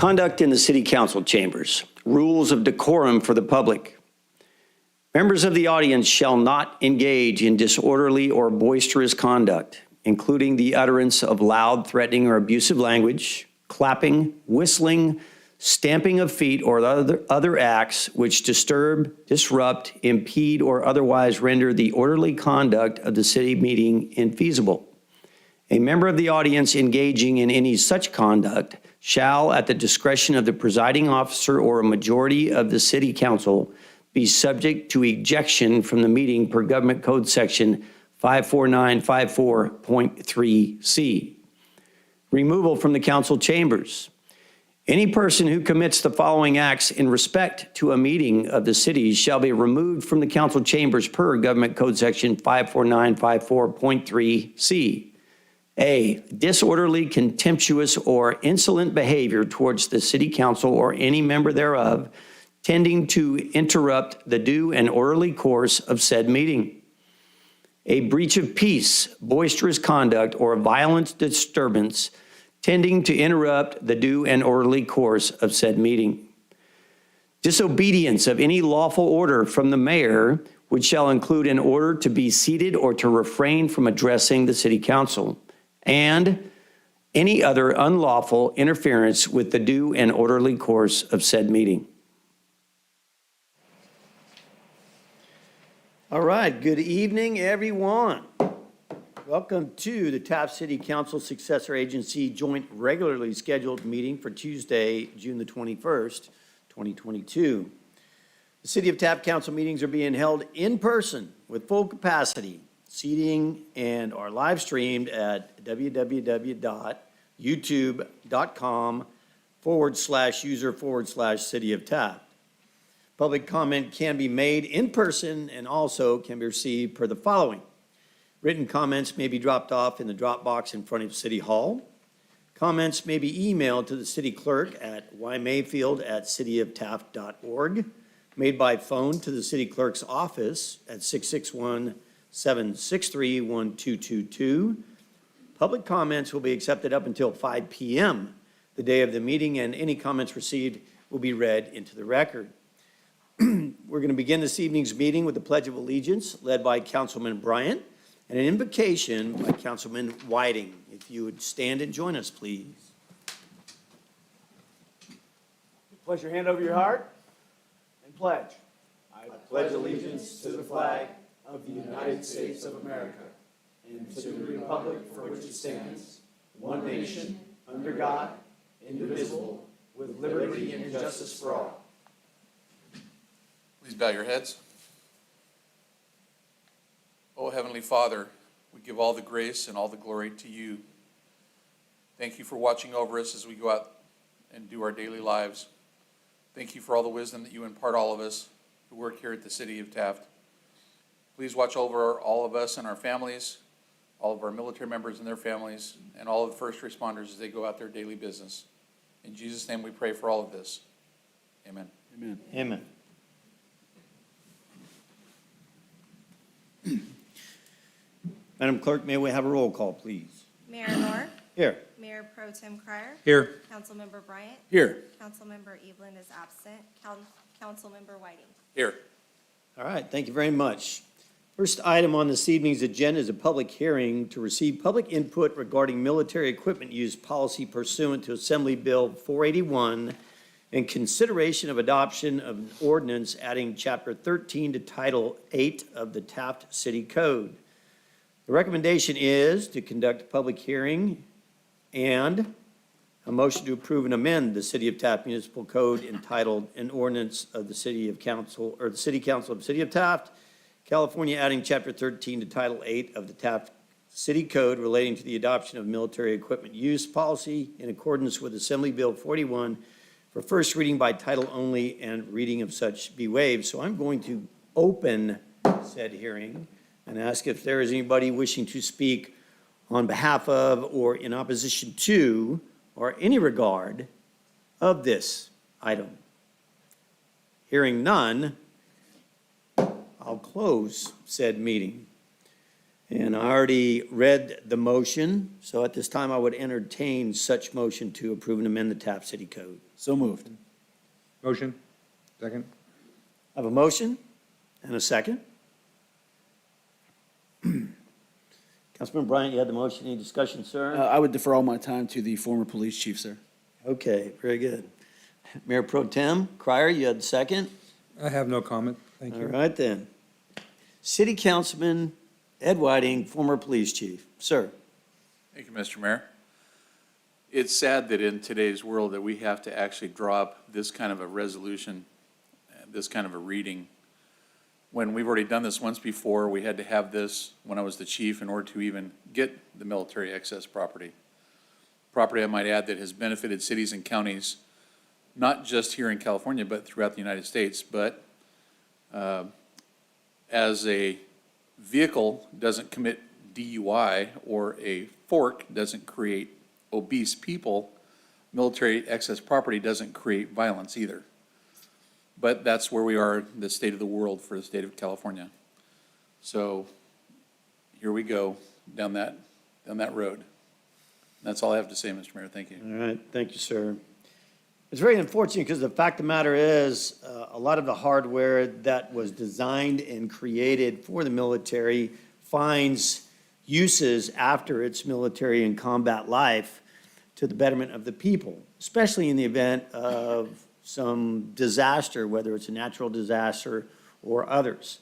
Conduct in the City Council chambers. Rules of decorum for the public. Members of the audience shall not engage in disorderly or boisterous conduct, including the utterance of loud, threatening, or abusive language, clapping, whistling, stamping of feet, or other acts which disturb, disrupt, impede, or otherwise render the orderly conduct of the city meeting infeasible. A member of the audience engaging in any such conduct shall, at the discretion of the presiding officer or a majority of the city council, be subject to ejection from the meeting per Government Code Section 54954.3C. Removal from the council chambers. Any person who commits the following acts in respect to a meeting of the city shall be removed from the council chambers per Government Code Section 54954.3C. A, disorderly, contemptuous, or insolent behavior towards the city council or any member thereof, tending to interrupt the due and orderly course of said meeting. A breach of peace, boisterous conduct, or violent disturbance tending to interrupt the due and orderly course of said meeting. Disobedience of any lawful order from the mayor, which shall include an order to be seated or to refrain from addressing the city council, and any other unlawful interference with the due and orderly course of said meeting. All right, good evening, everyone. Welcome to the Taft City Council Successor Agency Joint Regularly Scheduled Meeting for Tuesday, June the 21st, 2022. The City of Taft Council meetings are being held in person with full capacity, seating, and are live streamed at www.youtube.com/user/City of Taft. Public comment can be made in person and also can be received per the following. Written comments may be dropped off in the drop box in front of City Hall. Comments may be emailed to the city clerk at ymayfield@cityoftaft.org, made by phone to the city clerk's office at 661-763-1222. Public comments will be accepted up until 5 p.m. the day of the meeting, and any comments received will be read into the record. We're going to begin this evening's meeting with the Pledge of Allegiance, led by Councilman Bryant, and an invocation by Councilman Whiting. If you would stand and join us, please. Place your hand over your heart and pledge. I pledge allegiance to the flag of the United States of America and to the republic for which it stands, one nation, under God, indivisible, with liberty and justice for all. Please bow your heads. Oh, Heavenly Father, we give all the grace and all the glory to you. Thank you for watching over us as we go out and do our daily lives. Thank you for all the wisdom that you impart all of us who work here at the City of Taft. Please watch over all of us and our families, all of our military members and their families, and all of the first responders as they go out their daily business. In Jesus' name we pray for all of this. Amen. Amen. Amen. Madam Clerk, may we have a roll call, please? Mayor Noor. Here. Mayor Pro Tem Crier. Here. Councilmember Bryant. Here. Councilmember Evelyn is absent. Councilmember Whiting. Here. All right, thank you very much. First item on this evening's agenda is a public hearing to receive public input regarding military equipment use policy pursuant to Assembly Bill 481 and consideration of adoption of an ordinance adding Chapter 13 to Title 8 of the Taft City Code. The recommendation is to conduct a public hearing and a motion to approve and amend the City of Taft Municipal Code entitled An Ordinance of the City Council of the City of Taft, California, adding Chapter 13 to Title 8 of the Taft City Code relating to the adoption of military equipment use policy in accordance with Assembly Bill 41 for first reading by title only and reading of such be waived. So I'm going to open said hearing and ask if there is anybody wishing to speak on behalf of or in opposition to or any regard of this item. Hearing none, I'll close said meeting. And I already read the motion, so at this time I would entertain such motion to approve and amend the Taft City Code. So moved. Motion. Second. I have a motion and a second. Councilman Bryant, you had the motion. Any discussion, sir? I would defer all my time to the former police chief, sir. Okay, very good. Mayor Pro Tem Crier, you had the second? I have no comment. Thank All you. right then. City Councilman Ed Whiting, former police chief. Sir? Thank you, Mr. Mayor. It's sad that in today's world that we have to actually draw up this kind of a resolution, this kind of a reading. When we've already done this once before, we had to have this when I was the chief in order to even get the military excess property. Property, I might add, that has benefited cities and counties, not just here in California, but throughout the United States. But as a vehicle doesn't commit DUI or a fork doesn't create obese people, military excess property doesn't create violence either. But that's where we are, the state of the world for the state of California. So here we go down that road. That's all I have to say, Mr. Mayor. Thank you. All right, thank you, sir. It's very unfortunate because the fact of the matter is, a lot of the hardware that was designed and created for the military finds uses after its military and combat life to the betterment of the people, especially in the event of some disaster, whether it's a natural disaster or others.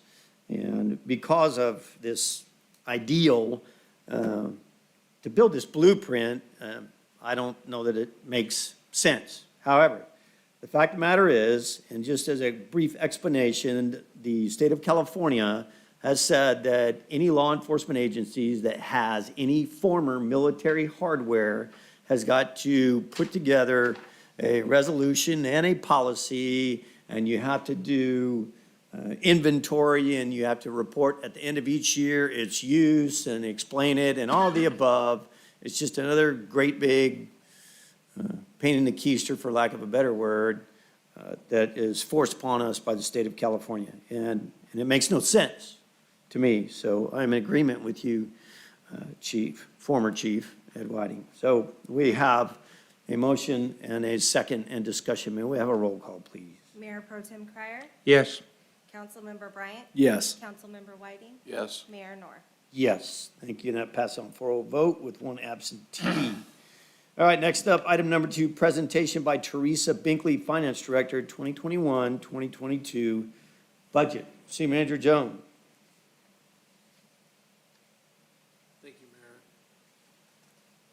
And because of this ideal to build this blueprint, I don't know that it makes sense. However, the fact of the matter is, and just as a brief explanation, the state of California has said that any law enforcement agencies that has any former military hardware has got to put together a resolution and a policy, and you have to do inventory, and you have to report at the end of each year its use and explain it and all the above. It's just another great big pain in the keister, for lack of a better word, that is forced upon us by the state of California. And it makes no sense to me. So I'm in agreement with you, former Chief Ed Whiting. So we have a motion and a second and discussion. May we have a roll call, please? Mayor Pro Tem Crier, Yes. Councilmember Bryant, Yes. Councilmember Whiting, Yes. Mayor North. Yes, thank you. And that passes on 4-0 vote with one absentee. All right, next up, item number 2, presentation by Teresa Binkley, Finance Director, 2021-2022 budget. City Manager Jones. Thank you, Mayor.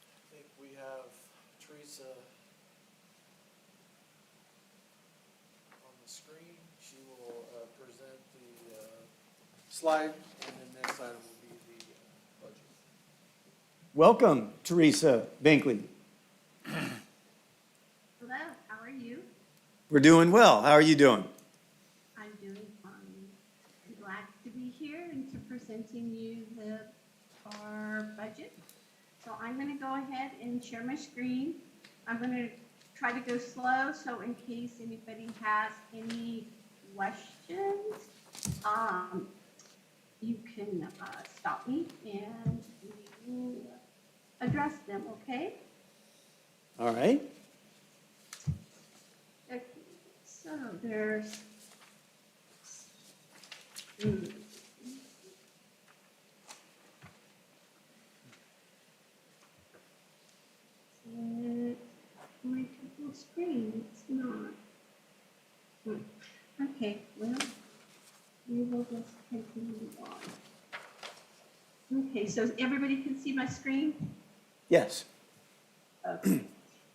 I think we have Teresa on the screen. She will present the slide, and the next item will be the budget. Welcome, Teresa Binkley. Hello, how are you? We're doing well. How are you doing? I'm doing fine. I'm glad to be here and to presenting you our budget. So I'm going to go ahead and share my screen. I'm going to try to go slow, so in case anybody has any questions, you can stop me and we will address them, okay? All right. Okay, so there's, my typical screen, it's not. Okay, well, we will just continue on. Okay, so everybody can see my screen? Yes. Okay.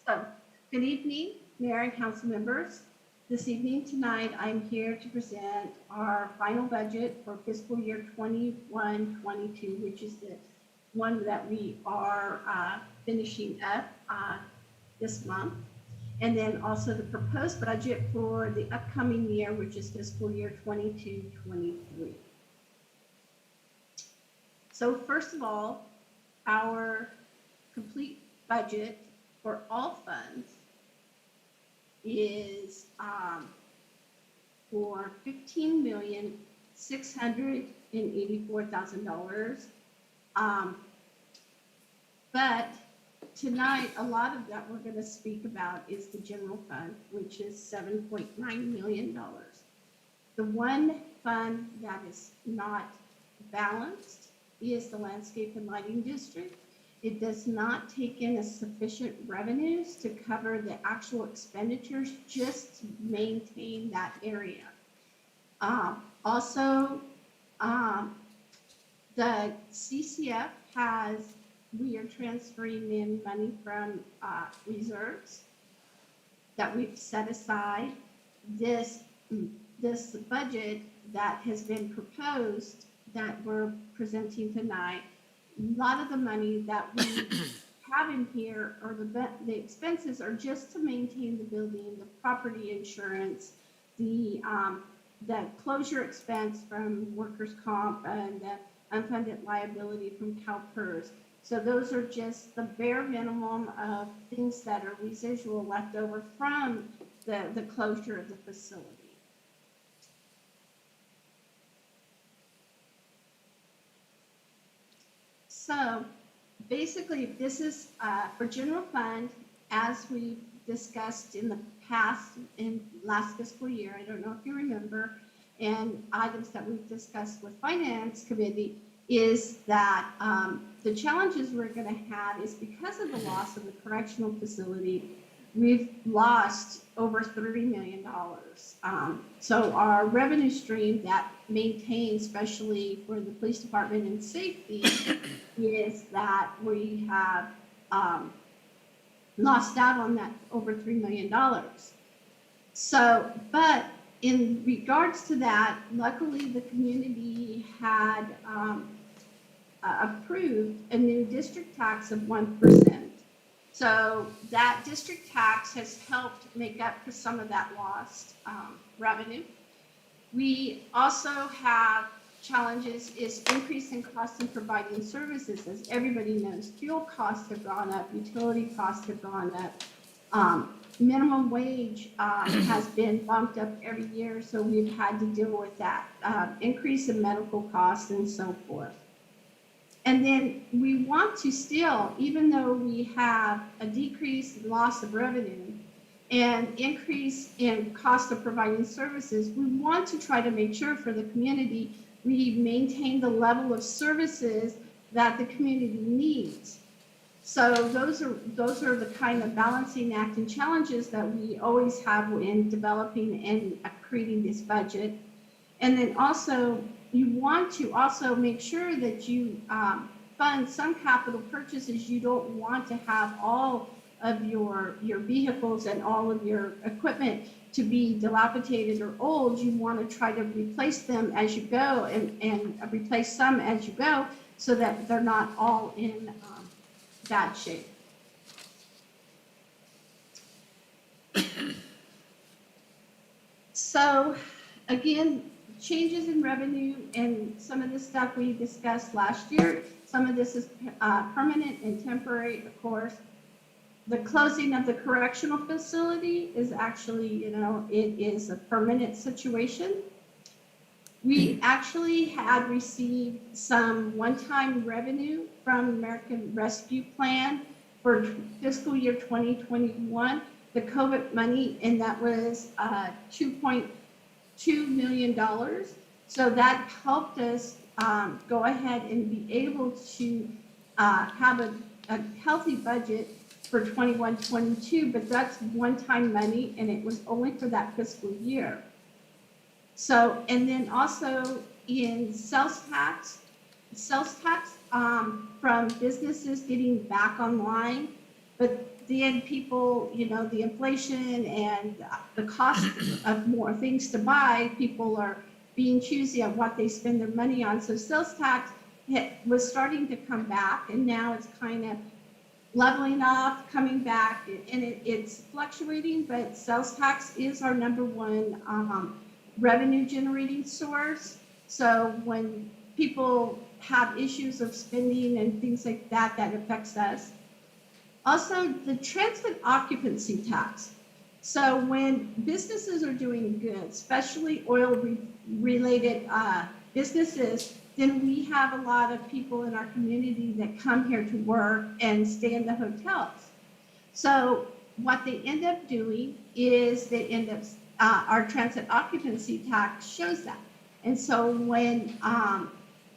So, good evening, Mayor and council members. This evening tonight, I'm here to present our final budget for fiscal year 21-22, which is the one that we are finishing up this month. And then also the proposed budget for the upcoming year, which is fiscal year 22-23. So first of all, our complete budget for all funds is for $15,684,000, But tonight, a lot of that we're gonna speak about is the general fund, which is $7.9 million. The one fund that is not balanced is the landscape and lighting district. It does not take in a sufficient revenues to cover the actual expenditures just to maintain that area. Also, the CCF we are transferring in money from reserves that we've set aside. This budget that has been proposed that we're presenting tonight, a lot of the money that we have in here or the expenses are just to maintain the building, the property insurance, the closure expense from workers' comp and the unfunded liability from CalPERS. So those are just the bare minimum of things that are residual left over from the closure of the facility. So basically, this is for general fund, as we discussed in the past, in last fiscal year, I don't know if you remember, and items that we've discussed with Finance Committee, is that the challenges we're going to have is because of the loss of the correctional facility, we've lost over $30 million. So our revenue stream that maintains, especially for the police department and safety, is that we have lost out on that over $3 million. So, but in regards to that, luckily the community had approved a new district tax of 1%. So that district tax has helped make up for some of that lost revenue. We also have challenges is increase in cost in providing services. As everybody knows, fuel costs have gone up, utility costs have gone up. Minimum wage has been bumped up every year, so we've had to deal with that. Increase in medical costs and so forth. And then we want to still, even though we have a decrease in loss of revenue and increase in cost of providing services, we want to try to make sure for the community we maintain the level of services that the community needs. So those are the kind of balancing act and challenges that we always have in developing and creating this budget. And then also, you want to also make sure that you fund some capital purchases. You don't want to have all of your vehicles and all of your equipment to be dilapidated or old. You want to try to replace them as you go and replace some as you go so that they're not all in bad shape. So again, changes in revenue and some of the stuff we discussed last year. Some of this is permanent and temporary, of course. The closing of the correctional facility is actually, it is a permanent situation. We actually had received some one-time revenue from American Rescue Plan for fiscal year 2021, the COVID money, and that was $2.2 million. So that helped us go ahead and be able to have a healthy budget for 21-22, but that's one-time money, and it was only for that fiscal year. So, and then also in sales tax from businesses getting back online, but then people, the inflation and the cost of more things to buy, people are being choosy on what they spend their money on. So sales tax was starting to come back, and now it's kind of leveling off, coming back, and it's fluctuating, but sales tax is our number one revenue generating source. So when people have issues of spending and things like that, that affects us. Also, the transit occupancy tax. So when businesses are doing good, especially oil related businesses, then we have a lot of people in our community that come here to work and stay in the hotels. So what they end up doing is they end up, our transit occupancy tax shows that. And so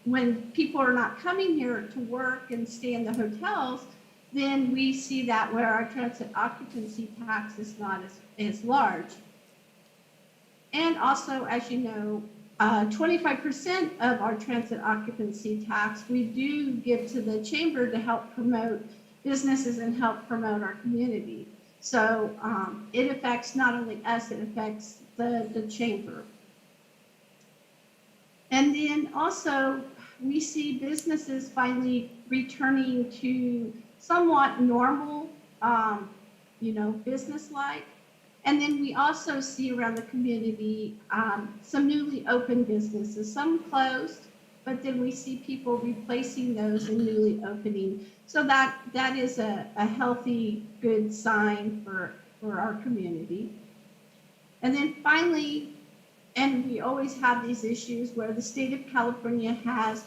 when people are not coming here to work and stay in the hotels, then we see that where our transit occupancy tax is not as large. And also, as you know, 25% of our transit occupancy tax, we do give to the chamber to help promote businesses and help promote our community. So it affects not only us, it affects the chamber. And then also, we see businesses finally returning to somewhat normal, business-like. And then we also see around the community some newly opened businesses, some closed, but then we see people replacing those and newly opening. So that is a healthy, good sign for our community. And then finally, and we always have these issues where the state of California has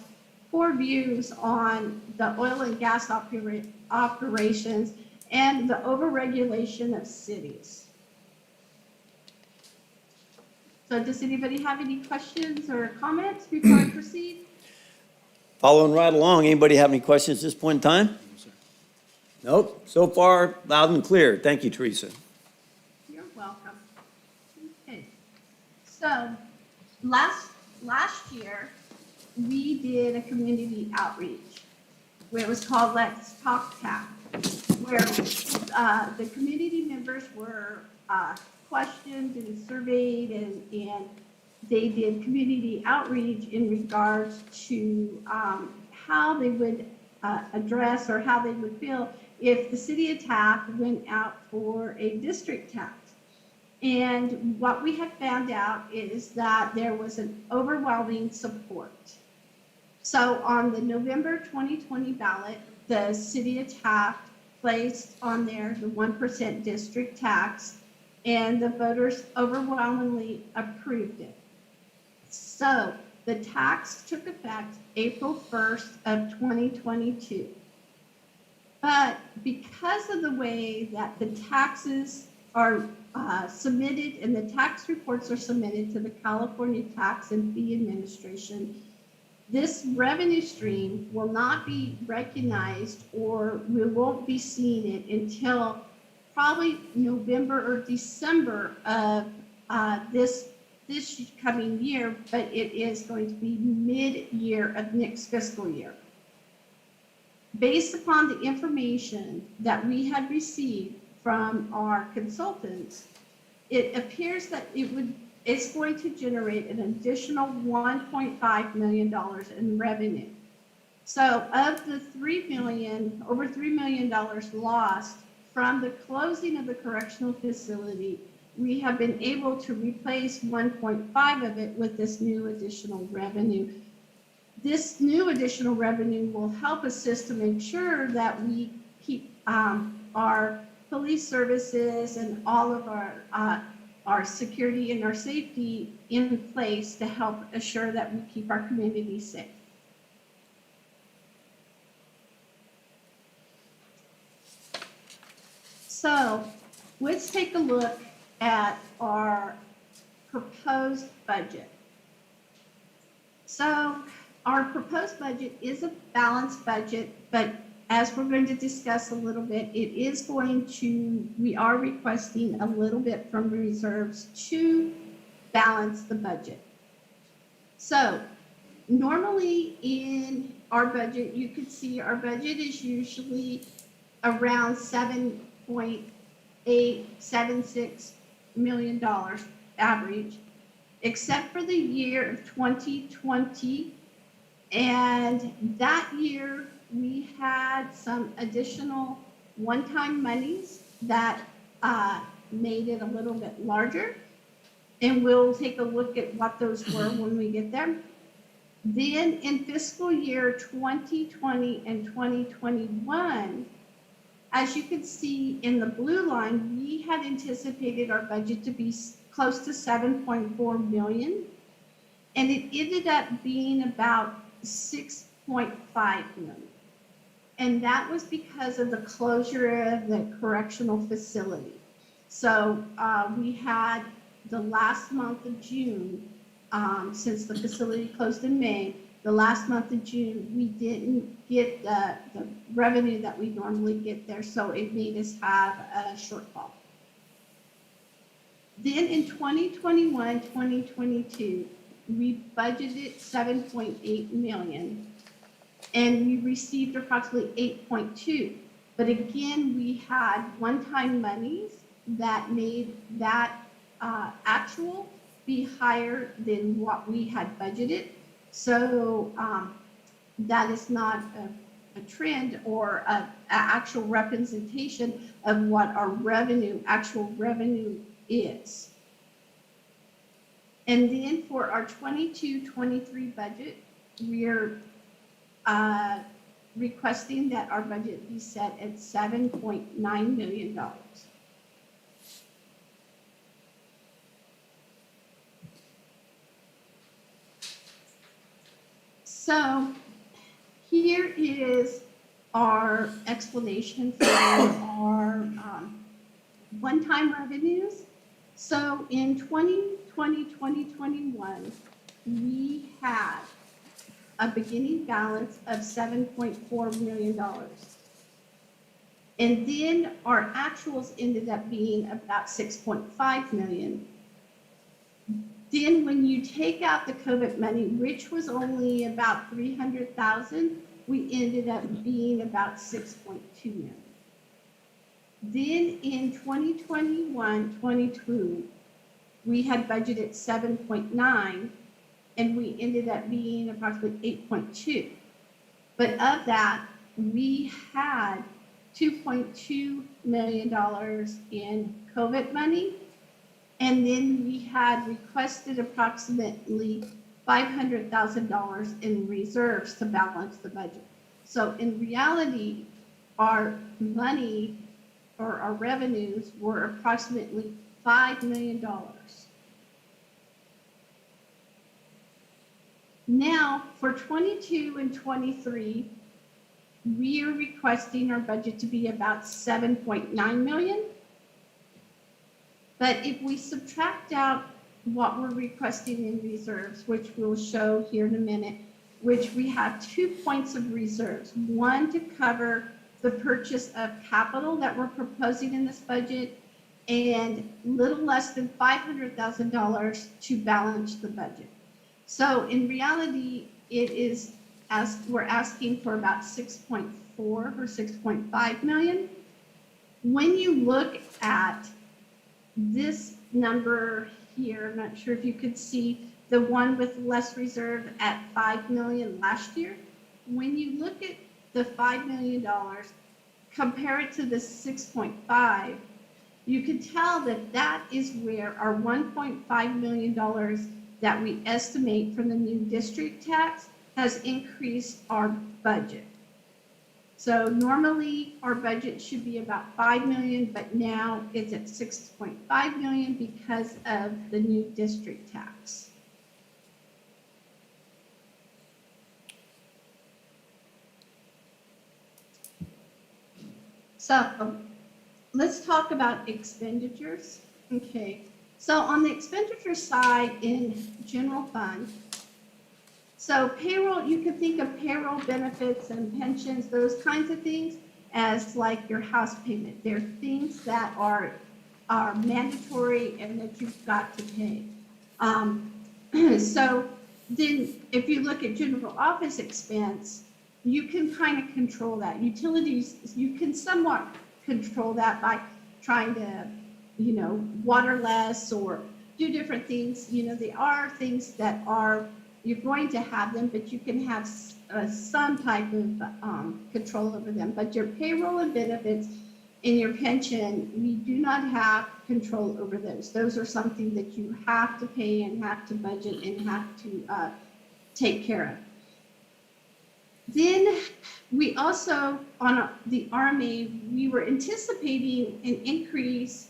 poor views on the oil and gas operations and the overregulation of cities. So does anybody have any questions or comments before I proceed? Following right along, anybody have any questions at this point in time? Nope, so far loud and clear. Thank you, Teresa. You're welcome. Okay. So last year, we did a community outreach where it was called Let's Talk Taft, where the community members were questioned and surveyed, and they did community outreach in regards to how they would address or how they would feel if the city of Taft went out for a district tax. And what we have found out is that there was an overwhelming support. So on the November 2020 ballot, the city of Taft placed on there the 1% district tax, and the voters overwhelmingly approved it. So the tax took effect April 1st of 2022. But because of the way that the taxes are submitted and the tax reports are submitted to the California Tax and Fee Administration, this revenue stream will not be recognized, or we won't be seeing it until probably November or December of this coming year, but it is going to be mid-year of next fiscal year. Based upon the information that we had received from our consultants, it appears that it's going to generate an additional $1.5 million in revenue. So of the over $3 million lost from the closing of the correctional facility, we have been able to replace 1.5 of it with this new additional revenue. This new additional revenue will help assist to make sure that we keep our police services and all of our security and our safety in place to help assure that we keep our community safe. So let's take a look at our proposed budget. So our proposed budget is a balanced budget, but as we're going to discuss a little bit, we are requesting a little bit from reserves to balance the budget. So normally in our budget, you could see our budget is usually around $7.876 million average, except for the year of 2020. And that year, we had some additional one-time monies that made it a little bit larger. And we'll take a look at what those were when we get there. Then in fiscal year 2020 and 2021, as you can see in the blue line, we had anticipated our budget to be close to $7.4 million. And it ended up being about 6.5 million. And that was because of the closure of the correctional facility. So we had the last month of June, since the facility closed in May, the last month of June, we didn't get the revenue that we normally get there, so it made us have a shortfall. Then in 2021, 2022, we budgeted 7.8 million, and we received approximately 8.2. But again, we had one-time monies that made that actual be higher than what we had budgeted. So that is not a trend or a actual representation of what our actual revenue is. And then for our 22-23 budget, we're requesting that our budget be set at $7.9 million. So here is our explanation for our one-time revenues. So in 2020, 2021, we had a beginning balance of $7.4 million. And then our actuals ended up being about 6.5 million. Then when you take out the COVID money, which was only about 300,000, we ended up being about 6.2 million. Then in 2021, 22, we had budgeted 7.9, and we ended up being approximately 8.2. But of that, we had $2.2 million in COVID money, and then we had requested approximately $500,000 in reserves to balance the budget. So in reality, our money or our revenues were approximately $5 million. Now, for 22 and 23, we are requesting our budget to be about 7.9 million. But if we subtract out what we're requesting in reserves, which we'll show here in a minute, which we have 2 points of reserves. One to cover the purchase of capital that we're proposing in this budget, and little less than $500,000 to balance the budget. So in reality, it is, as we're asking for about 6.4 or 6.5 million. When you look at this number here, I'm not sure if you could see the one with less reserve at 5 million last year. When you look at the $5 million, compare it to the 6.5, you can tell that that is where our $1.5 million that we estimate from the new district tax has increased our budget. So normally our budget should be about 5 million, but now it's at 6.5 million because of the new district tax. So let's talk about expenditures. Okay, so on the expenditure side in general fund, so payroll, you can think of payroll, benefits, and pensions, those kinds of things, as like your house payment. They're things that are mandatory and that you've got to pay. So then if you look at general office expense, you can kind of control that. Utilities, you can somewhat control that by trying to, water less or do different things. There are things that are, you're going to have them, but you can have some type of control over them. But your payroll and benefits and your pension, we do not have control over those. Those are something that you have to pay and have to budget and have to take care of. Then we also, on the RMA, we were anticipating an increase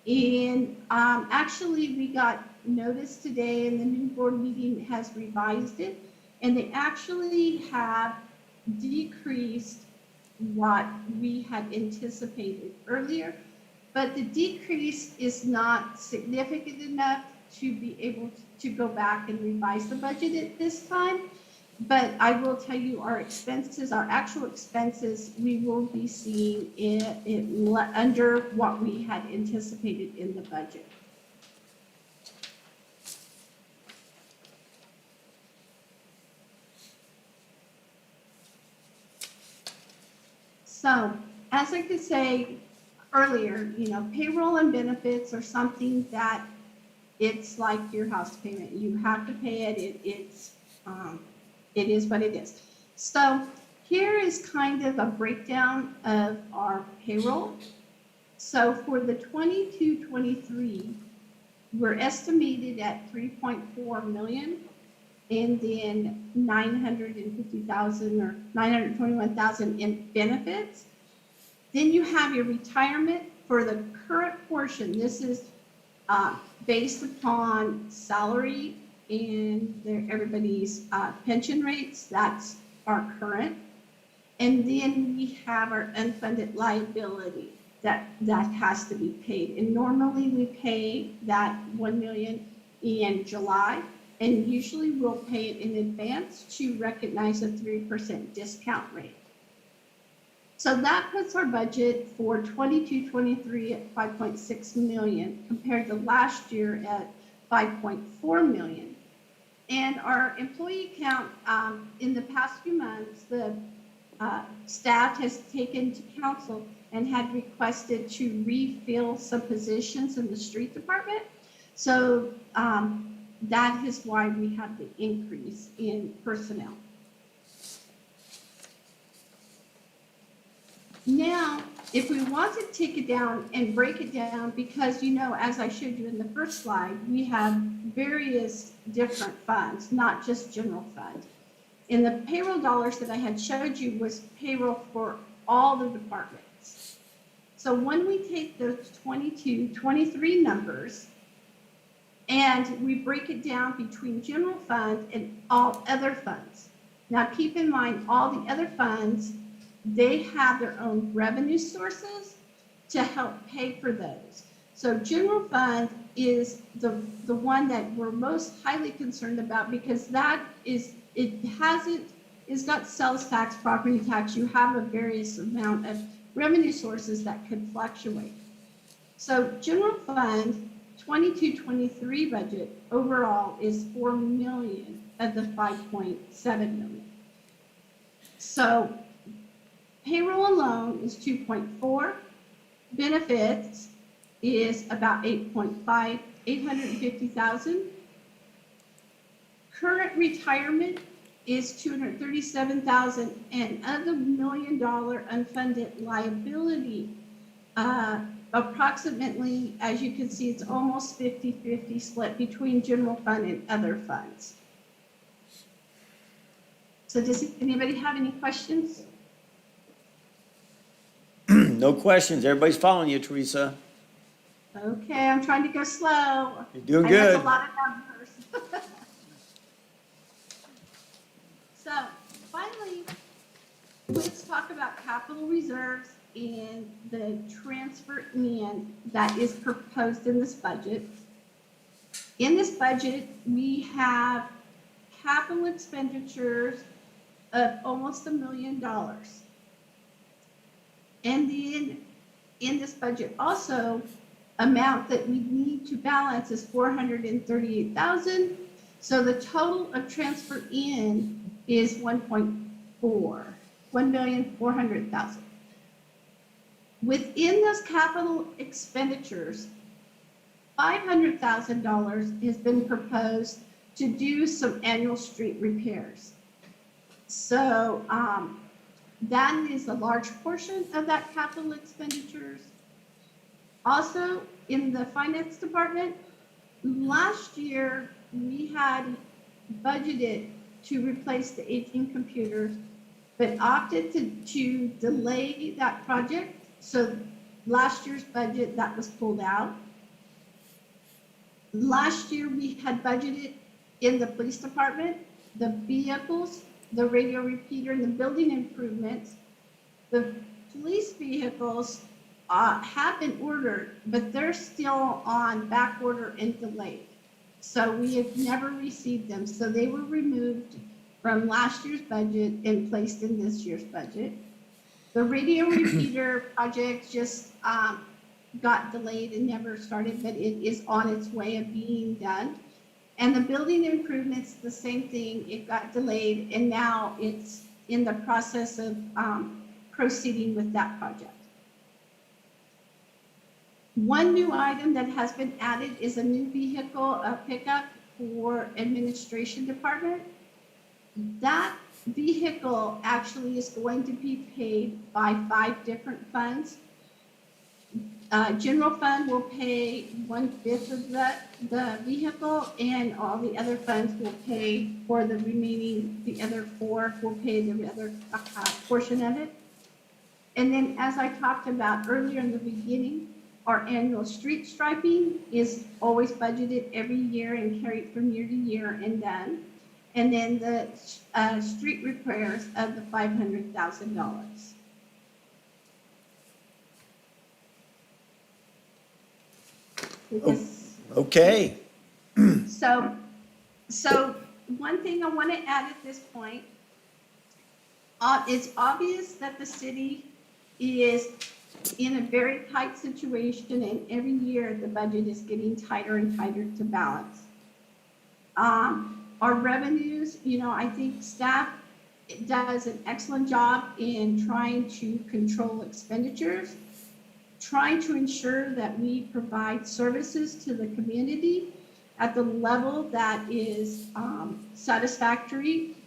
in, actually we got notice today and the new board meeting has revised it. And they actually have decreased what we had anticipated earlier, but the decrease is not significant enough to be able to go back and revise the budget at this time. But I will tell you, our expenses, our actual expenses, we will be seeing under what we had anticipated in the budget. So, as I could say earlier, payroll and benefits are something that it's like your house payment. You have to pay it. It is what it is. So here is kind of a breakdown of our payroll. So for the 22-23, we're estimated at 3.4 million, and then 950,000 or 921,000 in benefits. Then you have your retirement for the current portion. This is based upon salary and everybody's pension rates. That's our current. And then we have our unfunded liability that has to be paid. And normally we pay that 1 million in July, and usually we'll pay it in advance to recognize a 3% discount rate. So that puts our budget for 22-23 at 5.6 million compared to last year at 5.4 million. And our employee count in the past few months, the staff has taken to council and had requested to refill some positions in the street department. So that is why we have the increase in personnel. Now, if we want to take it down and break it down, because as I showed you in the first slide, we have various different funds, not just general fund. And the payroll dollars that I had showed you was payroll for all the departments. So when we take those 22-23 numbers and we break it down between general fund and all other funds. Now keep in mind, all the other funds, they have their own revenue sources to help pay for those. So general fund is the one that we're most highly concerned about, because it's got sales tax, property tax. You have a various amount of revenue sources that could fluctuate. So general fund 22-23 budget overall is 4 million of the 5.7 million. So payroll alone is 2.4. Benefits is about 8.5, 850,000. Current retirement is 237,000, and of the $1 million unfunded liability, approximately, as you can see, it's almost 50-50 split between general fund and other funds. So does anybody have any questions? No questions. Everybody's following you, Teresa. Okay, I'm trying to go slow. You're doing I know good. it's a lot of numbers. So finally, let's talk about capital reserves and the transfer in that is proposed in this budget. In this budget, we have capital expenditures of almost $1 million. And then in this budget also, amount that we need to balance is 438,000. So the total of transfer in is 1,400,000. Within those capital expenditures, $500,000 has been proposed to do some annual street repairs. So that is a large portion of that capital expenditures. Also, in the finance department, last year we had budgeted to replace the 18 computers, but opted to delay that project. So last year's budget, that was pulled out. Last year we had budgeted in the police department the vehicles, the radio repeater, and the building improvements. The police vehicles have been ordered, but they're still on back order and delayed. So we have never received them. So they were removed from last year's budget and placed in this year's budget. The radio repeater project just got delayed and never started, but it is on its way of being done. And the building improvements, the same thing, it got delayed, and now it's in the process of proceeding with that project. One new item that has been added is a new vehicle, a pickup for administration department. That vehicle actually is going to be paid by 5 different funds. General fund will pay 1/5 of the vehicle, and all the other funds will pay for the remaining, the other 4 will pay the other portion of it. And then, as I talked about earlier in the beginning, our annual street striping is always budgeted every year and carried from year to year and done. And then the street repairs of the $500,000. Okay. So one thing I want to add at this point, it's obvious that the city is in a very tight situation, and every year the budget is getting tighter and tighter to balance. Our revenues, I think staff does an excellent job in trying to control expenditures, trying to ensure that we provide services to the community at the level that is satisfactory.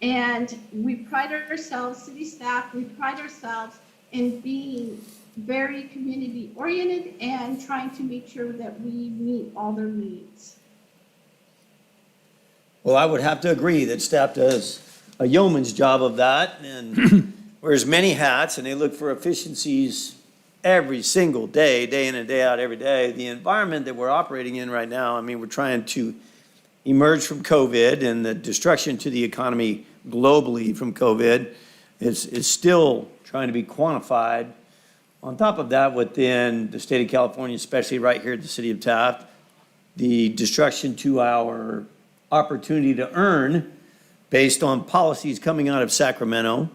And we pride ourselves, city staff, we pride ourselves in being very community oriented and trying to make sure that we meet all their needs. Well, I would have to agree that staff does a yeoman's job of that and wears many hats, and they look for efficiencies every single day, day in and day out, every day. The environment that we're operating in right now, we're trying to emerge from COVID, and the destruction to the economy globally from COVID is still trying to be quantified. On top of that, within the state of California, especially right here at the city of Taft, the destruction to our opportunity to earn based on policies coming out of Sacramento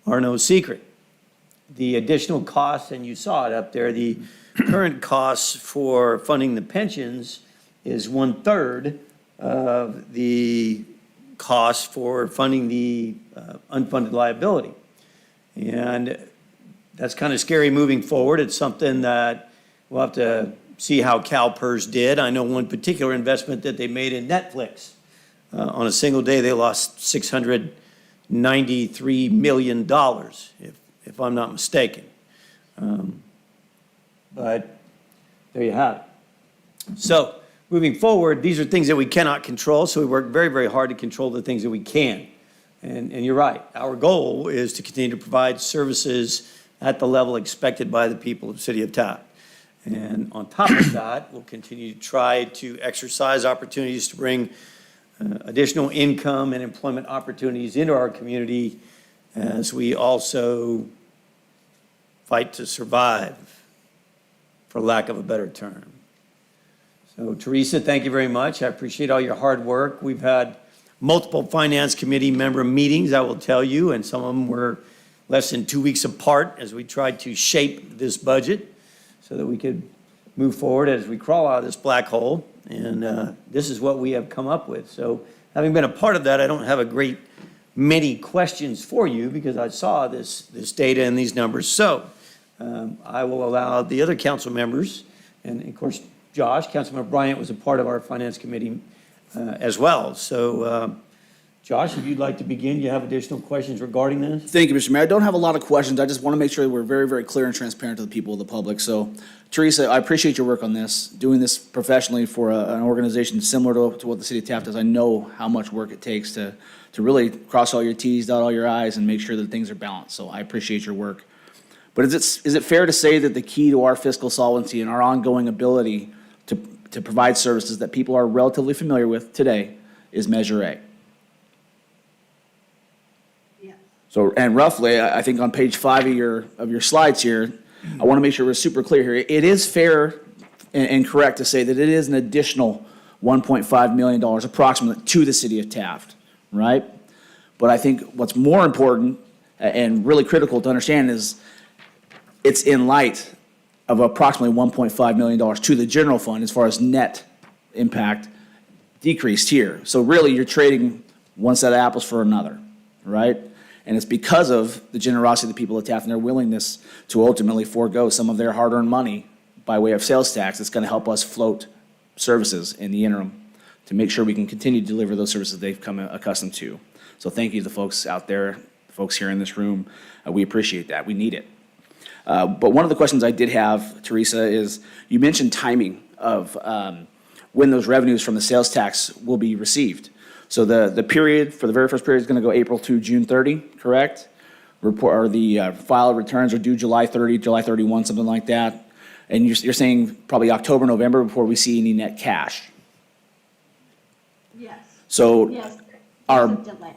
are no secret. The additional costs, and you saw it up there, the current costs for funding the pensions is 1/3 of the cost for funding the unfunded liability. And that's kind of scary moving forward. It's something that we'll have to see how CalPERS did. I know one particular investment that they made in Netflix. On a single day, they lost $693 million, if I'm not mistaken. But there you have it. So moving forward, these are things that we cannot control, so we work very, very hard to control the things that we can. And you're right. Our goal is to continue to provide services at the level expected by the people of the city of Taft. And on top of that, we'll continue to try to exercise opportunities to bring additional income and employment opportunities into our community as we also fight to survive, for lack of a better term. So Teresa, thank you very much. I appreciate all your hard work. We've had multiple finance committee member meetings, I will tell you, and some of them were less than 2 weeks apart as we tried to shape this budget so that we could move forward as we crawl out of this black hole. And this is what we have come up with. So having been a part of that, I don't have a great many questions for you because I saw this data and these numbers. So I will allow the other council members, and of course, Josh, Councilmember Bryant was a part of our finance committee as well. So Josh, if you'd like to begin, you have additional questions regarding this? Thank you, Mr. Mayor. I don't have a lot of questions. I just want to make sure that we're very, very clear and transparent to the people of the public. So, Teresa, I appreciate your work on this, doing this professionally for an organization similar to what the city of Taft does. I know how much work it takes to really cross all your T's, dot all your I's, and make sure that things are balanced. So I appreciate your work. But is it fair to say that the key to our fiscal solvency and our ongoing ability to provide services that people are relatively familiar with today is Measure A? So, and roughly, I think on page 5 of your slides here, I want to make sure we're super clear here. It is fair and correct to say that it is an additional $1.5 million approximately to the city of Taft, right? But I think what's more important and really critical to understand is it's in light of approximately $1.5 million to the general fund as far as net impact decreased here. So really, you're trading one set of apples for another, right? And it's because of the generosity of the people of Taft and their willingness to ultimately forego some of their hard-earned money by way of sales tax that's going to help us float services in the interim to make sure we can continue to deliver those services they've come accustomed to. So thank you to the folks out there, the folks here in this room. We appreciate that. We need it. But one of the questions I did have, Teresa, is you mentioned timing of when those revenues from the sales tax will be received. So the period, for the very first period, is going to go April to June 30, correct? Or the file returns are due July 30, July 31, something like that. And you're saying probably October, November before we see any net cash. Yes, So yes. our- There's a delay.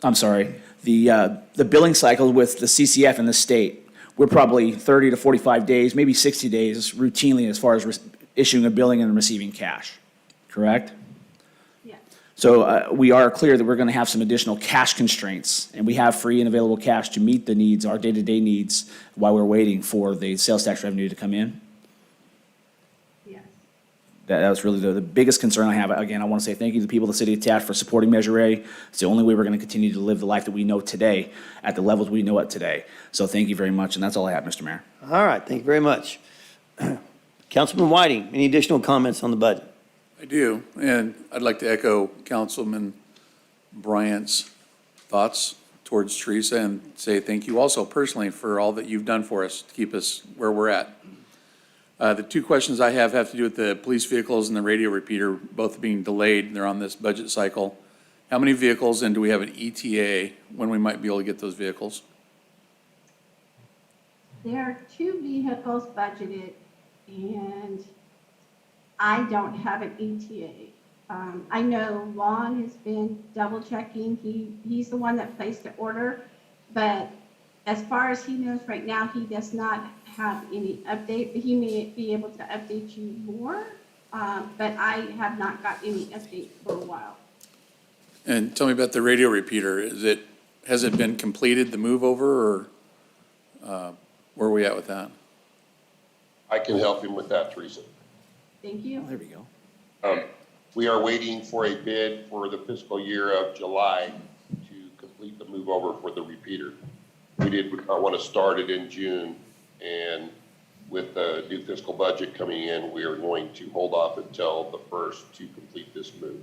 I'm sorry, the billing cycle with the CCF and the state, we're probably 30 to 45 days, maybe 60 days routinely as far as issuing a billing and receiving cash, correct? Yes. So we are clear that we're going to have some additional cash constraints, and we have free and available cash to meet the needs, our day-to-day needs, while we're waiting for the sales tax revenue to come in. Yes. That was really the biggest concern I have. Again, I want to say thank you to the people of the city of Taft for supporting Measure A. It's the only way we're going to continue to live the life that we know today at the levels we know it today. So thank you very much, and that's all I have, Mr. Mayor. All right, thank you very much. Councilman Whiting, any additional comments on the budget? I do, and I'd like to echo Councilman Bryant's thoughts towards Teresa and say thank you also personally for all that you've done for us to keep us where we're at. The two questions I have to do with the police vehicles and the radio repeater, both being delayed. They're on this budget cycle. How many vehicles, and do we have an ETA when we might be able to get those vehicles? There are 2 vehicles budgeted, and I don't have an ETA. I know Lon has been double checking. He's the one that placed the order, but as far as he knows right now, he does not have any update. He may be able to update you more, but I have not got any update for a while. And tell me about the radio repeater. Has it been completed, the move over, or where are we at with that? I can help him with that, Teresa. Thank you. There we go. We are waiting for a bid for the fiscal year of July to complete the move over for the repeater. We did not want to start it in June, and with the new fiscal budget coming in, we are going to hold off until the 1st to complete this move.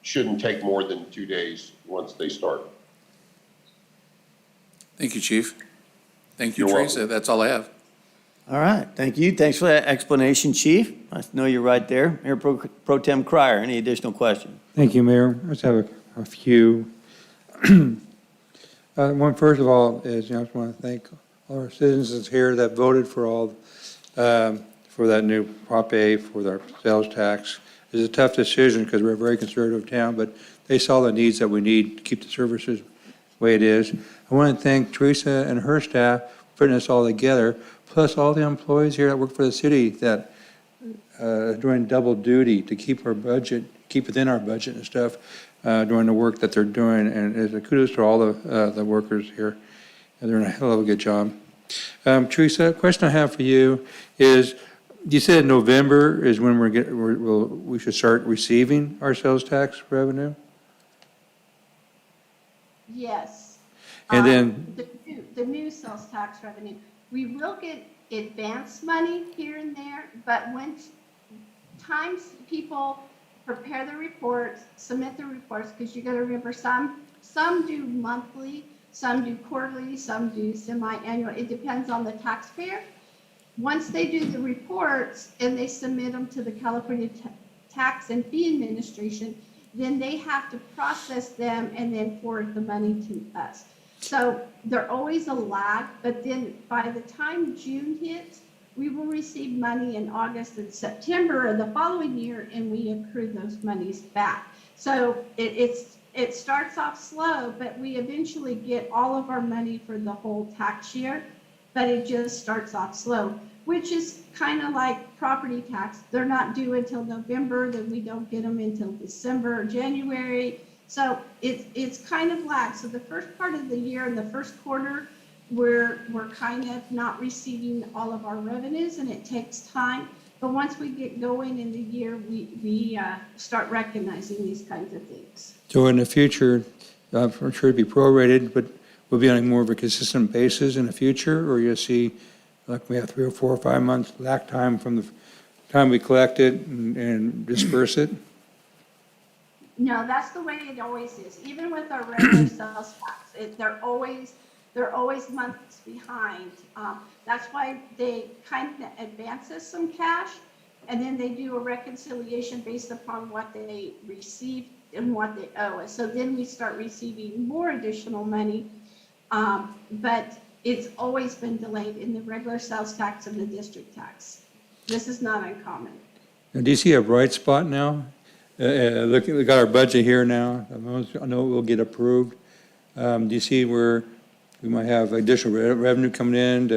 Shouldn't take more than 2 days once they start. Thank you, Chief. Thank you, You're Teresa. welcome. That's all I have. All right, thank you. Thanks for that explanation, Chief. I know you're right there. Mayor Pro Tem Cryer, any additional questions? Thank you, Mayor. I just have a few. One, first of all, is, I just want to thank all our citizens here that voted for for that new Prop A for our sales tax. It's a tough decision because we're a very conservative town, but they saw the needs that we need to keep the services the way it is. I want to thank Teresa and her staff for putting this all together, plus all the employees here that work for the city that are doing double duty to keep our budget, keep within our budget and stuff, doing the work that they're doing. And it's a kudos to all the workers here. And they're doing a hell of a good job. Teresa, a question I have for you is, you said November is when we should start receiving our sales tax revenue? Yes. And then, The new sales tax revenue, we will get advance money here and there, but when times people prepare the reports, submit the reports, because you got to remember some do monthly, some do quarterly, some do semi-annual. It depends on the taxpayer. Once they do the reports and they submit them to the California Tax and Fee Administration, then they have to process them and then forward the money to us. So they're always a lag, but then by the time June hits, we will receive money in August and September of the following year, and we accrue those monies back. So it's it starts off slow, but we eventually get all of our money for the whole tax year, but it just starts off slow, which is kind of like property tax. They're not due until November, then we don't get them until December or January. So it's kind of lag. So the first part of the year, in the first quarter, we're kind of not receiving all of our revenues, and it takes time. But once we get going in the year, we start recognizing these kinds of things. So in the future, I'm sure it'd be prorated, but will be on a more of a consistent basis in the future? Or you'll see, like we have 3 or 4 or 5 months lag time from the time we collect it and disperse it? No, that's the way it always is. Even with our regular sales tax, they're always months behind. That's why they kind of advance us some cash, and then they do a reconciliation based upon what they received and what they owe us. So then we start receiving more additional money, but it's always been delayed in the regular sales tax and the district tax. This is not uncommon. Now, do you see a bright spot now? Looking, we got our budget here now. I know it will get approved. Do you see where we might have additional revenue coming in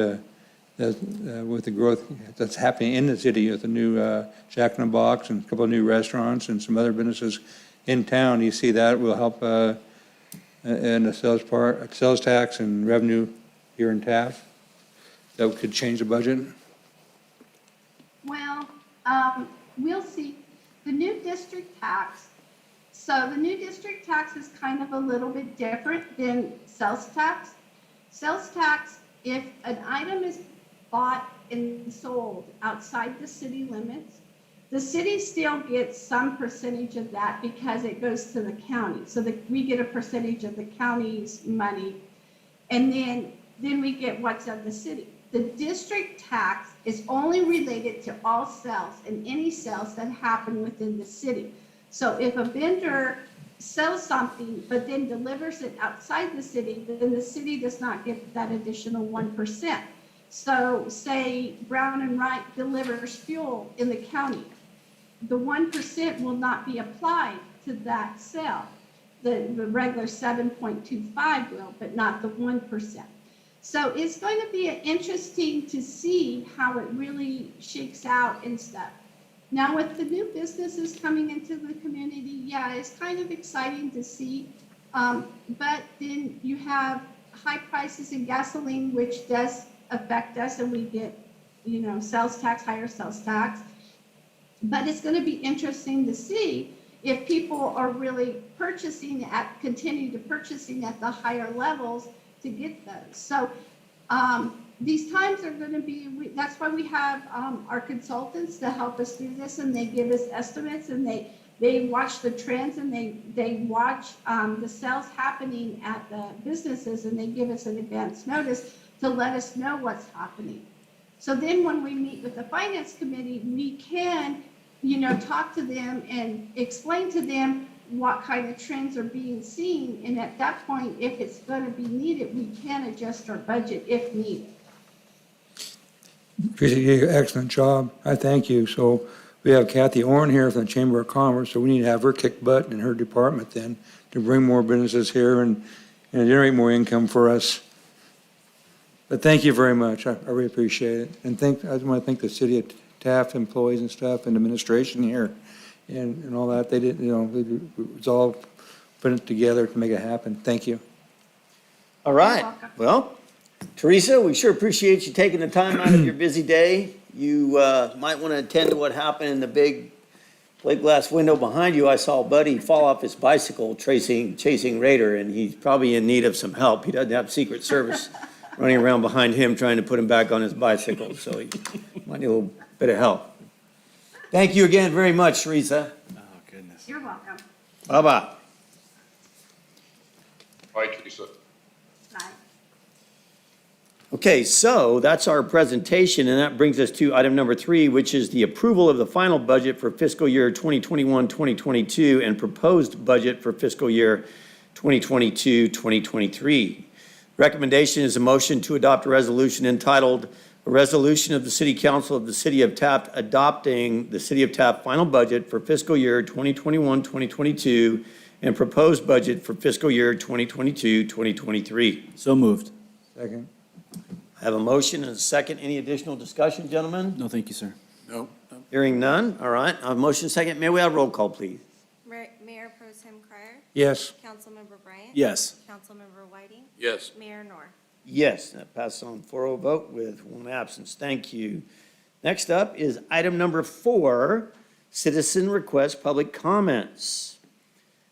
with the growth that's happening in the city with the new Jack in the Box and a couple of new restaurants and some other businesses in town? Do you see that will help in the sales tax and revenue here in Taft? That could change the budget? Well, we'll see. The new district tax, so the new district tax is kind of a little bit different than sales tax. Sales tax, if an item is bought and sold outside the city limits, the city still gets some percentage of that because it goes to the county. So we get a percentage of the county's money, and then we get what's of the city. The district tax is only related to all sales and any sales that happen within the city. So if a vendor sells something but then delivers it outside the city, then the city does not get that additional 1%. So say Brown and Wright delivers fuel in the county, the 1% will not be applied to that sale. The regular 7.25 will, but not the 1%. So it's going to be interesting to see how it really shakes out and stuff. Now with the new businesses coming into the community, yeah, it's kind of exciting to see. But then you have high prices in gasoline, which does affect us, and we get, sales tax, higher sales tax. But it's going to be interesting to see if people are really continue to purchasing at the higher levels to get those. So these times are going to be, that's why we have our consultants to help us through this, and they give us estimates, and they watch the trends, and they watch the sales happening at the businesses, and they give us an advance notice to let us know what's happening. So then when we meet with the finance committee, we can, talk to them and explain to them what kind of trends are being seen. And at that point, if it's going to be needed, we can adjust our budget if needed. Tracy, you did an excellent job. I thank you. So we have Kathy Orrin here from the Chamber of Commerce, so we need to have her kick butt in her department then to bring more businesses here and generate more income for us. But thank you very much. I really appreciate it. And I want to thank the city of Taft employees and stuff and administration here and all that. They did, it was all putting it together to make it happen. Thank you. All right. You're welcome. Well, Teresa, we sure appreciate you taking the time out of your busy day. You might want to attend to what happened in the big plate glass window behind you. I saw Buddy fall off his bicycle chasing Raider, and he's probably in need of some help. He doesn't have Secret Service running around behind him trying to put him back on his bicycle, so he might need a little bit of help. Thank you again very much, Teresa. Oh, goodness. You're welcome. Bye-bye. Bye, Teresa. Bye. Okay, so that's our presentation, and that brings us to item number 3, which is the approval of the final budget for fiscal year 2021-2022 and proposed budget for fiscal year 2022-2023. Recommendation is a motion to adopt a resolution entitled, "A Resolution of the City Council of the City of Taft Adopting the City of Taft Final Budget for Fiscal Year 2021-2022 and proposed budget for fiscal year 2022-2023. So moved. Second. I have a motion and a second. Any additional discussion, gentlemen? No, thank you, sir. No, Hearing none, all right. I have a motion second. May we have roll call, please? Mayor Pro Tem Crier, Yes. Councilmember Bryant. Yes. Councilmember Whiting, yes. Mayor Nor. Yes, that passes on 4-0 vote with one absence. Thank you. Next up is item number 4, citizen request public comments.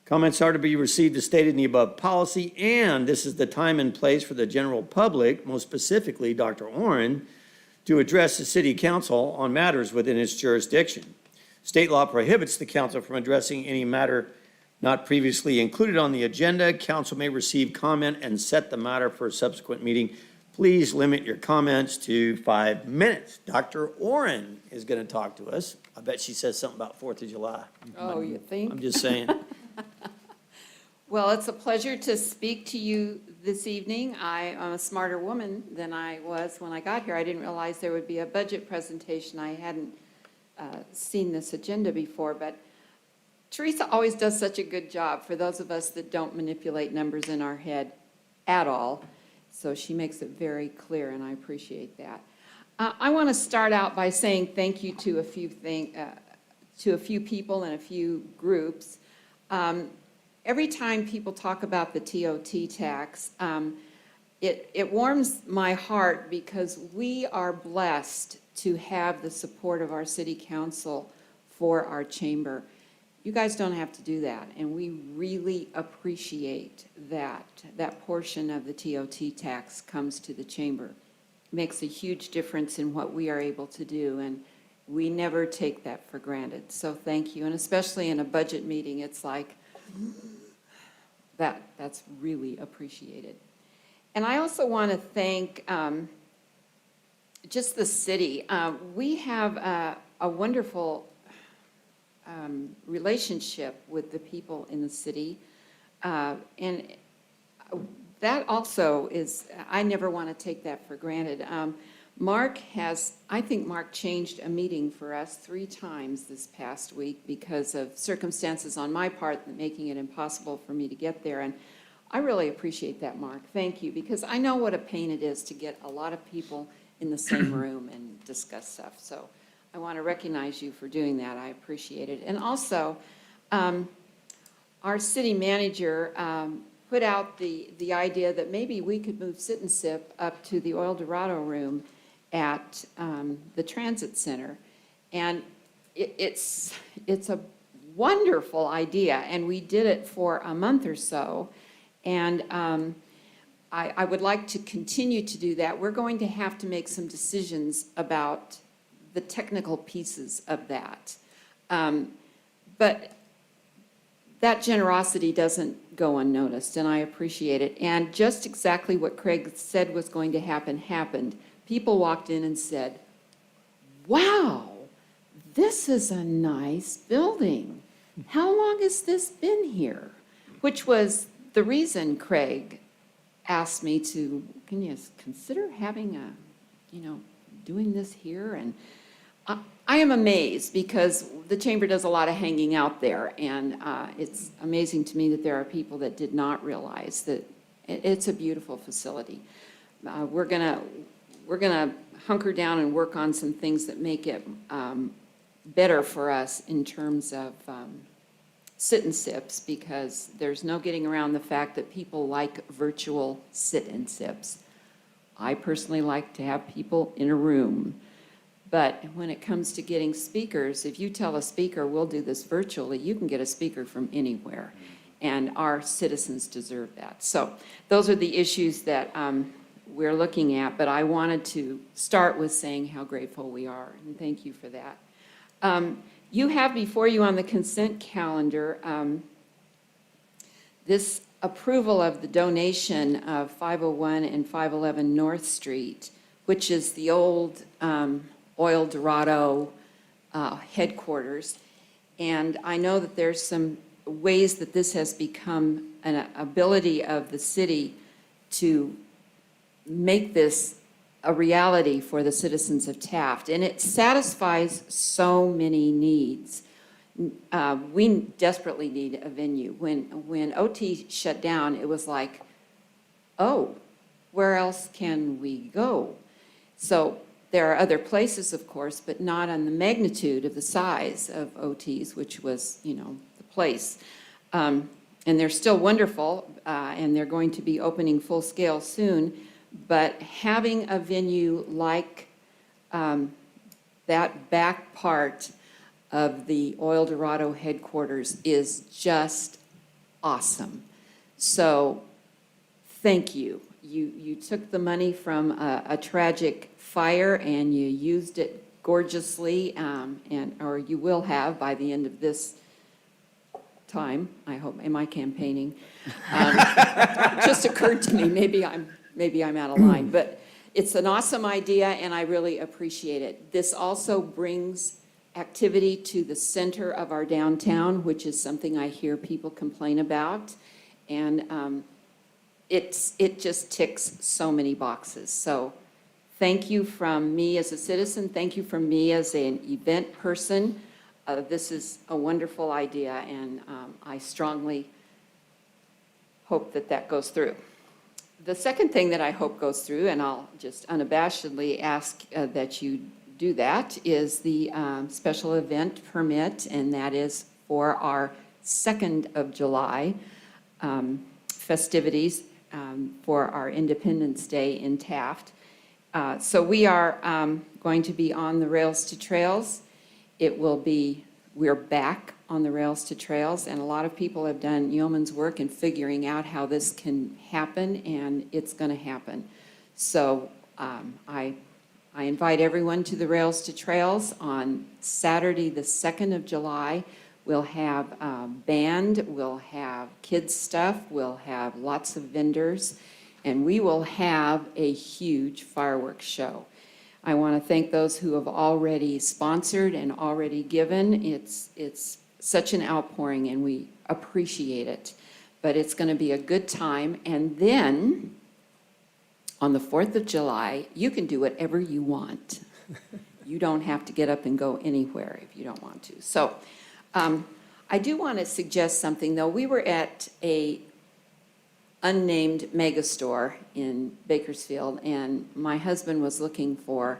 Comments are to be received as stated in the above policy, and this is the time and place for the general public, most specifically Dr. Oren, to address the city council on matters within its jurisdiction. State law prohibits the council from addressing any matter not previously included on the agenda. Council may receive comment and set the matter for a subsequent meeting. Please limit your comments to 5 minutes. Dr. Oren is going to talk to us. I bet she says something about 4th of July. Oh, you I'm think? just saying. Well, it's a pleasure to speak to you this evening. I am a smarter woman than I was when I got here. I didn't realize there would be a budget presentation. I hadn't seen this agenda before, but Teresa always does such a good job for those of us that don't manipulate numbers in our head at all. So she makes it very clear, and I appreciate that. I want to start out by saying thank you to a few people and a few groups. Every time people talk about the TOT tax, it warms my heart because we are blessed to have the support of our city council for our chamber. You guys don't have to do that, and we really appreciate that. That portion of the TOT tax comes to the chamber. It makes a huge difference in what we are able to do, and we never take that for granted. So thank you, and especially in a budget meeting, it's like, that's really appreciated. And I also want to thank just the city. We have a wonderful relationship with the people in the city. And that also is, I never want to take that for granted. I think Mark changed a meeting for us 3 times this past week because of circumstances on my part making it impossible for me to get there. And I really appreciate that, Mark. Thank you, because I know what a pain it is to get a lot of people in the same room and discuss stuff. So I want to recognize you for doing that. I appreciate it. And also, our city manager put out the idea that maybe we could move Sit and Sip up to the Oil Dorado room at the Transit Center. And it's a wonderful idea, and we did it for a month or so. And I would like to continue to do that. We're going to have to make some decisions about the technical pieces of that. But that generosity doesn't go unnoticed, and I appreciate it. And just exactly what Craig said was going to happen happened. People walked in and said, wow, this is a nice building. How long has this been here? Which was the reason Craig asked me to, can you consider having doing this here? And I am amazed because the chamber does a lot of hanging out there, and it's amazing to me that there are people that did not realize that it's a beautiful facility. We're gonna hunker down and work on some things that make it better for us in terms of sit and sips, because there's no getting around the fact that people like virtual sit and sips. I personally like to have people in a room. But when it comes to getting speakers, if you tell a speaker, we'll do this virtually, you can get a speaker from anywhere. And our citizens deserve that. So those are the issues that we're looking at. But I wanted to start with saying how grateful we are. And thank you for that. You have before you on the consent calendar this approval of the donation of 501 and 511 North Street, which is the old Oil Dorado headquarters. And I know that there's some ways that this has become an ability of the city to make this a reality for the citizens of Taft. And it satisfies so many needs. we desperately need a venue. When OT shut down, it was like, oh, where else can we go? So there are other places, of course, but not on the magnitude of the size of OT's, which was, the place. And they're still wonderful, and they're going to be opening full scale soon. But having a venue like that back part of the Oil Dorado headquarters is just awesome. So thank you. You took the money from a tragic fire and you used it gorgeously, or you will have by the end of this time, I hope. Am I campaigning? It just occurred to me, maybe I'm out of line, but it's an awesome idea and I really appreciate it. This also brings activity to the center of our downtown, which is something I hear people complain about. And it just ticks so many boxes. So thank you from me as a citizen. Thank you from me as an event person. This is a wonderful idea, and I strongly hope that that goes through. The second thing that I hope goes through, and I'll just unabashedly ask that you do that, is the special event permit, and that is for our 2nd of July festivities for our Independence Day in Taft. So we are going to be on the Rails to Trails. We're back on the Rails to Trails, and a lot of people have done yeoman's work in figuring out how this can happen, and it's going to happen. So I invite everyone to the Rails to Trails on Saturday, the 2nd of July. We'll have band, we'll have kids stuff, we'll have lots of vendors, and we will have a huge fireworks show. I want to thank those who have already sponsored and already given. It's such an outpouring, and we appreciate it. But it's going to be a good time. And then, on the 4th of July, you can do whatever you want. You don't have to get up and go anywhere if you don't want to. So, I do want to suggest something, though. We were at a unnamed mega store in Bakersfield, and my husband was looking for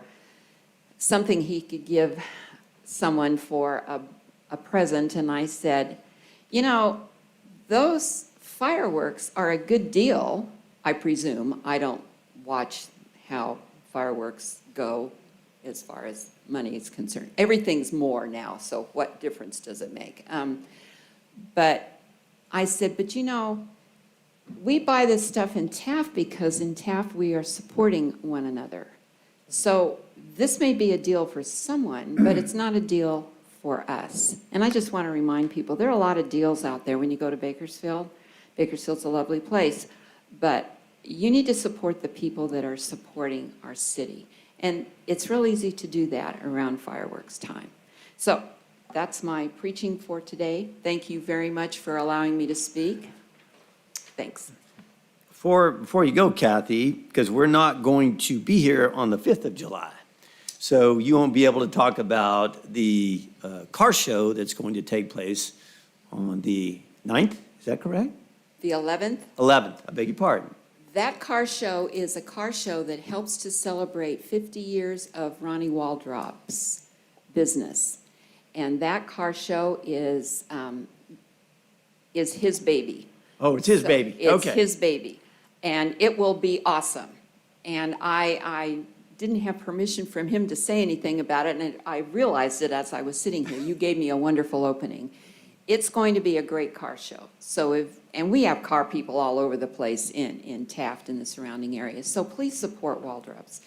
something he could give someone for a present, and I said, those fireworks are a good deal, I presume. I don't watch how fireworks go as far as money is concerned. Everything's more now, so what difference does it make? But I said, but we buy this stuff in Taft because in Taft we are supporting one another. So this may be a deal for someone, but it's not a deal for us. And I just want to remind people, there are a lot of deals out there when you go to Bakersfield. Bakersfield's a lovely place, but you need to support the people that are supporting our city. And it's real easy to do that around fireworks time. So that's my preaching for today. Thank you very much for allowing me to speak. Thanks. Before you go, Kathy, because we're not going to be here on the 5th of July, so you won't be able to talk about the car show that's going to take place on the 9th, is that correct? The 11th? 11th, I beg your pardon. That car show is a car show that helps to celebrate 50 years of Ronnie Waldrop's business. And that car show is his baby. Oh, it's his So baby, okay. It's his baby, and it will be awesome. And I didn't have permission from him to say anything about it, and I realized it as I was sitting here. You gave me a wonderful opening. It's going to be a great car show. So and we have car people all over the place in Taft and the surrounding areas, so please support Waldrop's.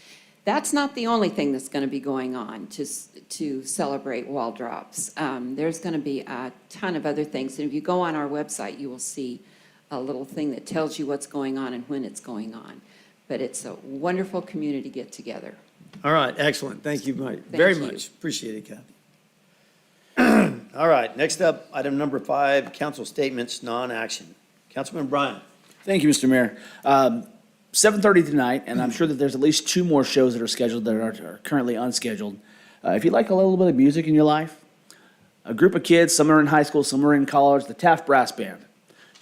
That's not the only thing that's going to be going on to celebrate Waldrop's. There's going to be a ton of other things, and if you go on our website, you will see a little thing that tells you what's going on and when it's going on. But it's a wonderful community get-together. All right, excellent. Thank you very you. much. Appreciate it, Kathy. All right, next up, item number 5, council statements, non-action. Councilman Bryan. Thank you, Mr. Mayor. 7:30 tonight, and I'm sure that there's at least 2 more shows that are scheduled that are currently unscheduled. If you'd like a little bit of music in your life, a group of kids, some are in high school, some are in college, the Taft Brass Band.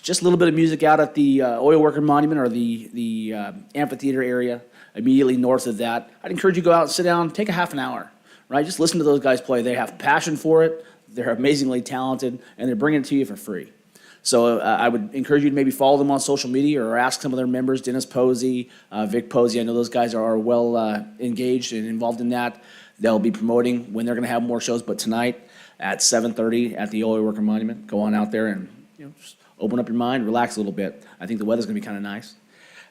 Just a little bit of music out at the Oil Worker Monument or the amphitheater area immediately north of that. I'd encourage you to go out and sit down, take a half an hour, right? Just listen to those guys play. They have passion for it. They're amazingly talented, and they're bringing it to you for free. So I would encourage you to maybe follow them on social media or ask some of their members, Dennis Posey, Vic Posey. I know those guys are well engaged and involved in that. They'll be promoting when they're going to have more shows, but tonight at 7:30 at the Oil Worker Monument. Go on out there and just open up your mind, relax a little bit. I think the weather's going to be kind of nice.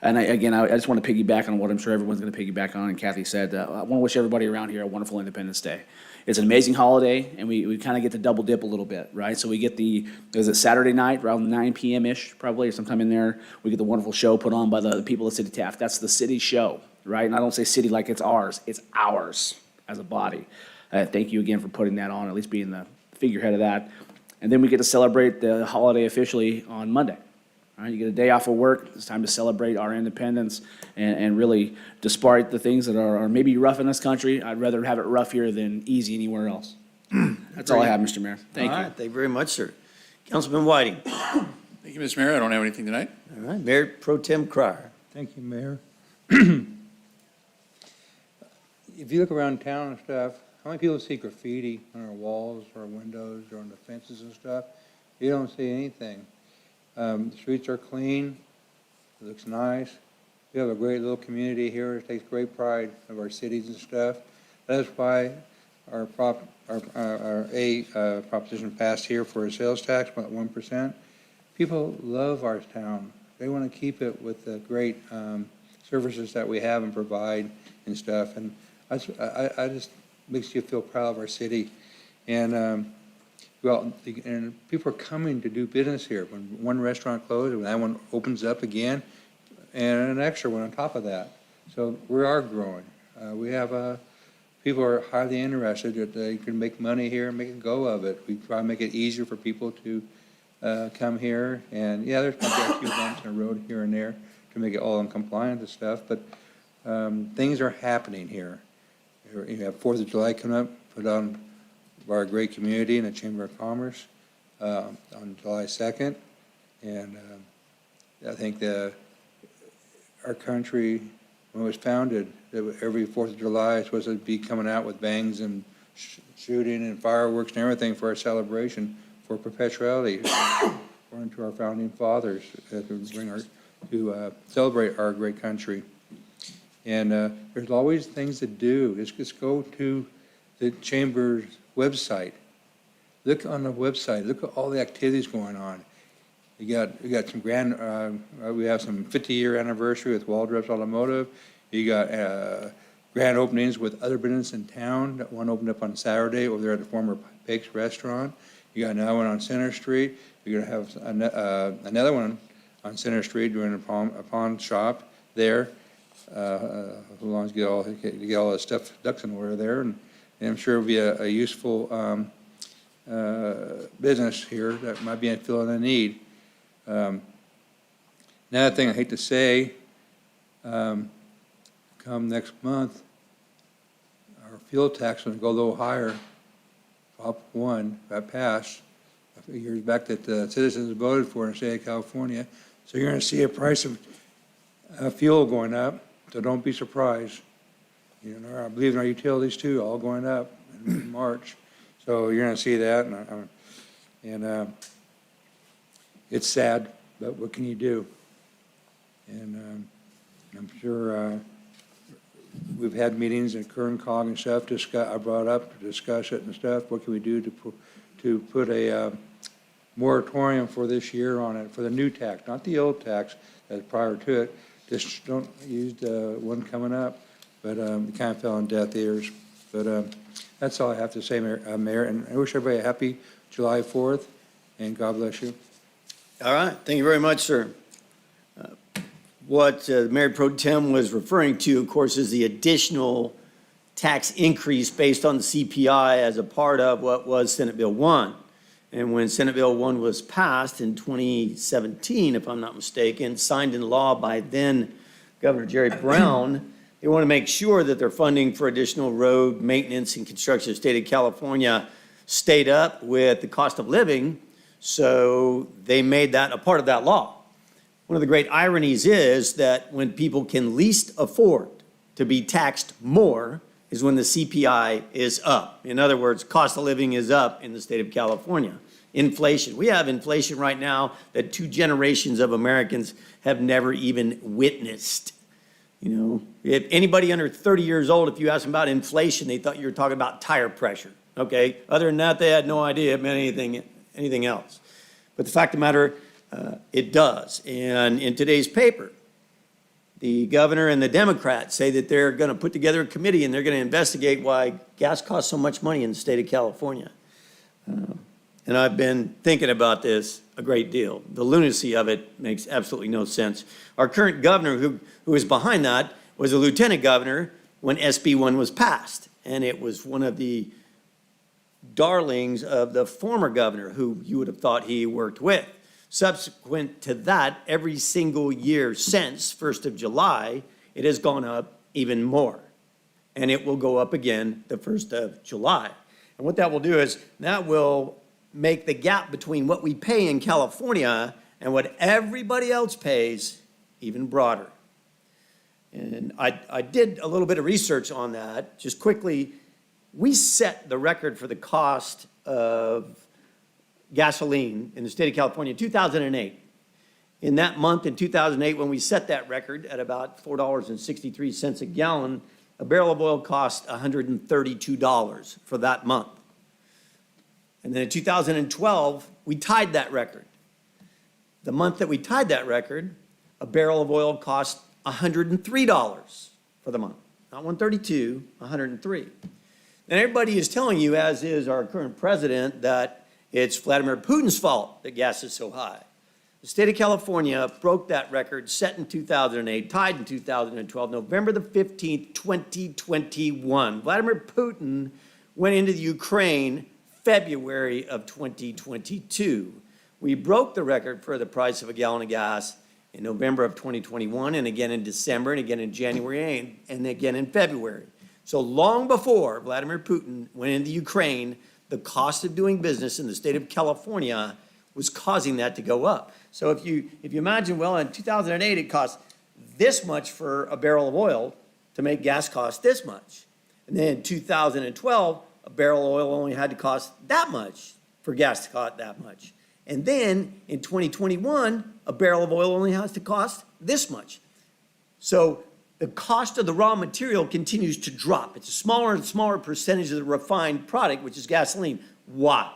And I just want to piggyback on what I'm sure everyone's going to piggyback on, and Kathy said, I want to wish everybody around here a wonderful Independence Day. It's an amazing holiday, and we kind of get to double dip a little bit, right? So we get is it Saturday night, around 9 p.m.-ish, probably, or sometime in there, we get the wonderful show put on by the people of City Taft. That's the city show, right? And I don't say city like it's ours as a body. Thank you again for putting that on, at least being the figurehead of that. And then we get to celebrate the holiday officially on Monday. All right, you get a day off of work. It's time to celebrate our independence and really, despite the things that are maybe rough in this country, I'd rather have it rough here than easy anywhere else. That's all I have, Mr. Mayor. Thank you. All right, thank you very much, sir. Councilman Whiting. Thank you, Mr. Mayor. I don't have anything tonight. All right, Mayor Pro Tem Cryer. Thank you, Mayor. If you look around town and stuff, how many people see graffiti on our walls or windows or on the fences and stuff? You don't see anything. The streets are clean, it looks nice. We have a great little community here. It takes great pride of our cities and stuff. That's why our proposition passed here for a sales tax, about 1%. People love our town. They want to keep it with the great services that we have and provide and stuff. And I just makes you feel proud of our city. And and people are coming to do business here. When one restaurant closed, when that one opens up again, and an extra one on top of that. So we are growing. We have people are highly interested that they can make money here and make a go of it. We try to make it easier for people to come here. And yeah, there's probably a few bumps in the road here and there to make it all in compliance and stuff, but things are happening here. You have 4th of July coming up, put on by our great community and the Chamber of Commerce on July 2nd. And I think our country, when it was founded, every 4th of July is supposed to be coming out with bangs and shooting and fireworks and everything for our celebration for perpetuality, according to our founding fathers, to celebrate our great country. And there's always things to do. Just go to the Chamber's website. Look on the website. Look at all the activities going on. We got some we have some 50-year anniversary with Waldrop's Automotive. You got grand openings with other businesses in town. One opened up on Saturday over there at the former Pake's Restaurant. You got another one on Center Street. You're gonna have another one on Center Street doing a pawn shop there. As long as you get all the stuff, ducks in order there, and I'm sure it'll be a useful business here that might be filling a need. Another thing I hate to say, come next month, our fuel tax is going to go a little higher. Prop 1 got passed a few years back that the citizens voted for in the state of California. So you're going to see a price of fuel going up. So don't be surprised. You know, I believe in our utilities too, all going up in March. So you're going to see that, and it's sad, but what can you do? And I'm sure we've had meetings at Kern Cog and stuff. I brought up to discuss it and stuff. What can we do to put a moratorium for this year on it for the new tax, not the old tax that's prior to it. Just don't use the one coming up, but it kind of fell on deaf ears. But that's all I have to say, Mayor, and I wish everybody a happy July 4th, and God bless you. All right, thank you very much, sir. What Mayor Pro Tem was referring to, of course, is the additional tax increase based on the CPI as a part of what was Senate Bill 1. And when Senate Bill 1 was passed in 2017, if I'm not mistaken, signed into law by then Governor Jerry Brown, they want to make sure that their funding for additional road maintenance and construction in the state of California stayed up with the cost of living, so they made that a part of that law. One of the great ironies is that when people can least afford to be taxed more is when the CPI is up. In other words, cost of living is up in the state of California. Inflation. We have inflation right now that 2 generations of Americans have never even witnessed. You know, if anybody under 30 years old, if you ask them about inflation, they thought you were talking about tire pressure, okay? Other than that, they had no idea it meant anything else. But the fact of the matter, it does. And in today's paper, the governor and the Democrats say that they're going to put together a committee and they're going to investigate why gas costs so much money in the state of California. And I've been thinking about this a great deal. The lunacy of it makes absolutely no sense. Our current governor, who is behind that, was a lieutenant governor when SB 1 was passed. And it was one of the darlings of the former governor, who you would have thought he worked with. Subsequent to that, every single year since 1st of July, it has gone up even more. And it will go up again the 1st of July. And what that will do is that will make the gap between what we pay in California and what everybody else pays even broader. And I did a little bit of research on that. Just quickly, we set the record for the cost of gasoline in the state of California in 2008. In that month in 2008, when we set that record at about $4.63 a gallon, a barrel of oil cost $132 for that month. And then in 2012, we tied that record. The month that we tied that record, a barrel of oil cost $103 for the month. Not 132, 103. And everybody is telling you, as is our current president, that it's Vladimir Putin's fault that gas is so high. The state of California broke that record set in 2008, tied in 2012, November the 15th, 2021. Vladimir Putin went into the Ukraine February of 2022. We broke the record for the price of a gallon of gas in November of 2021, and again in December, and again in January, and again in February. So long before Vladimir Putin went into Ukraine, the cost of doing business in the state of California was causing that to go up. So if you imagine, well, in 2008, it cost this much for a barrel of oil to make gas cost this much. And then in 2012, a barrel of oil only had to cost that much for gas to cost that much. And then in 2021, a barrel of oil only has to cost this much. So the cost of the raw material continues to drop. It's a smaller and smaller percentage of the refined product, which is gasoline. Why?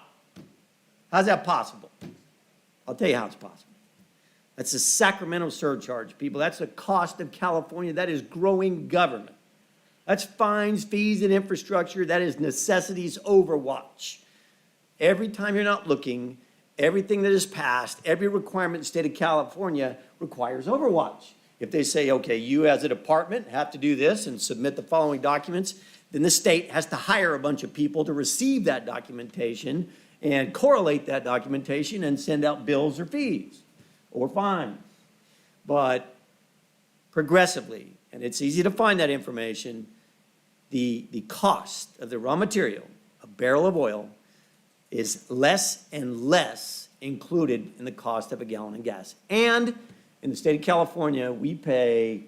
How's that possible? I'll tell you how it's possible. That's the Sacramento surcharge, people. That's the cost of California. That is growing government. That's fines, fees, and infrastructure. That is necessities overwatch. Every time you're not looking, everything that is passed, every requirement in the state of California requires overwatch. If they say, okay, you as a department have to do this and submit the following documents, then the state has to hire a bunch of people to receive that documentation and correlate that documentation and send out bills or fees or fines. But progressively, and it's easy to find that information, the cost of the raw material, a barrel of oil, is less and less included in the cost of a gallon of gas. And in the state of California, we pay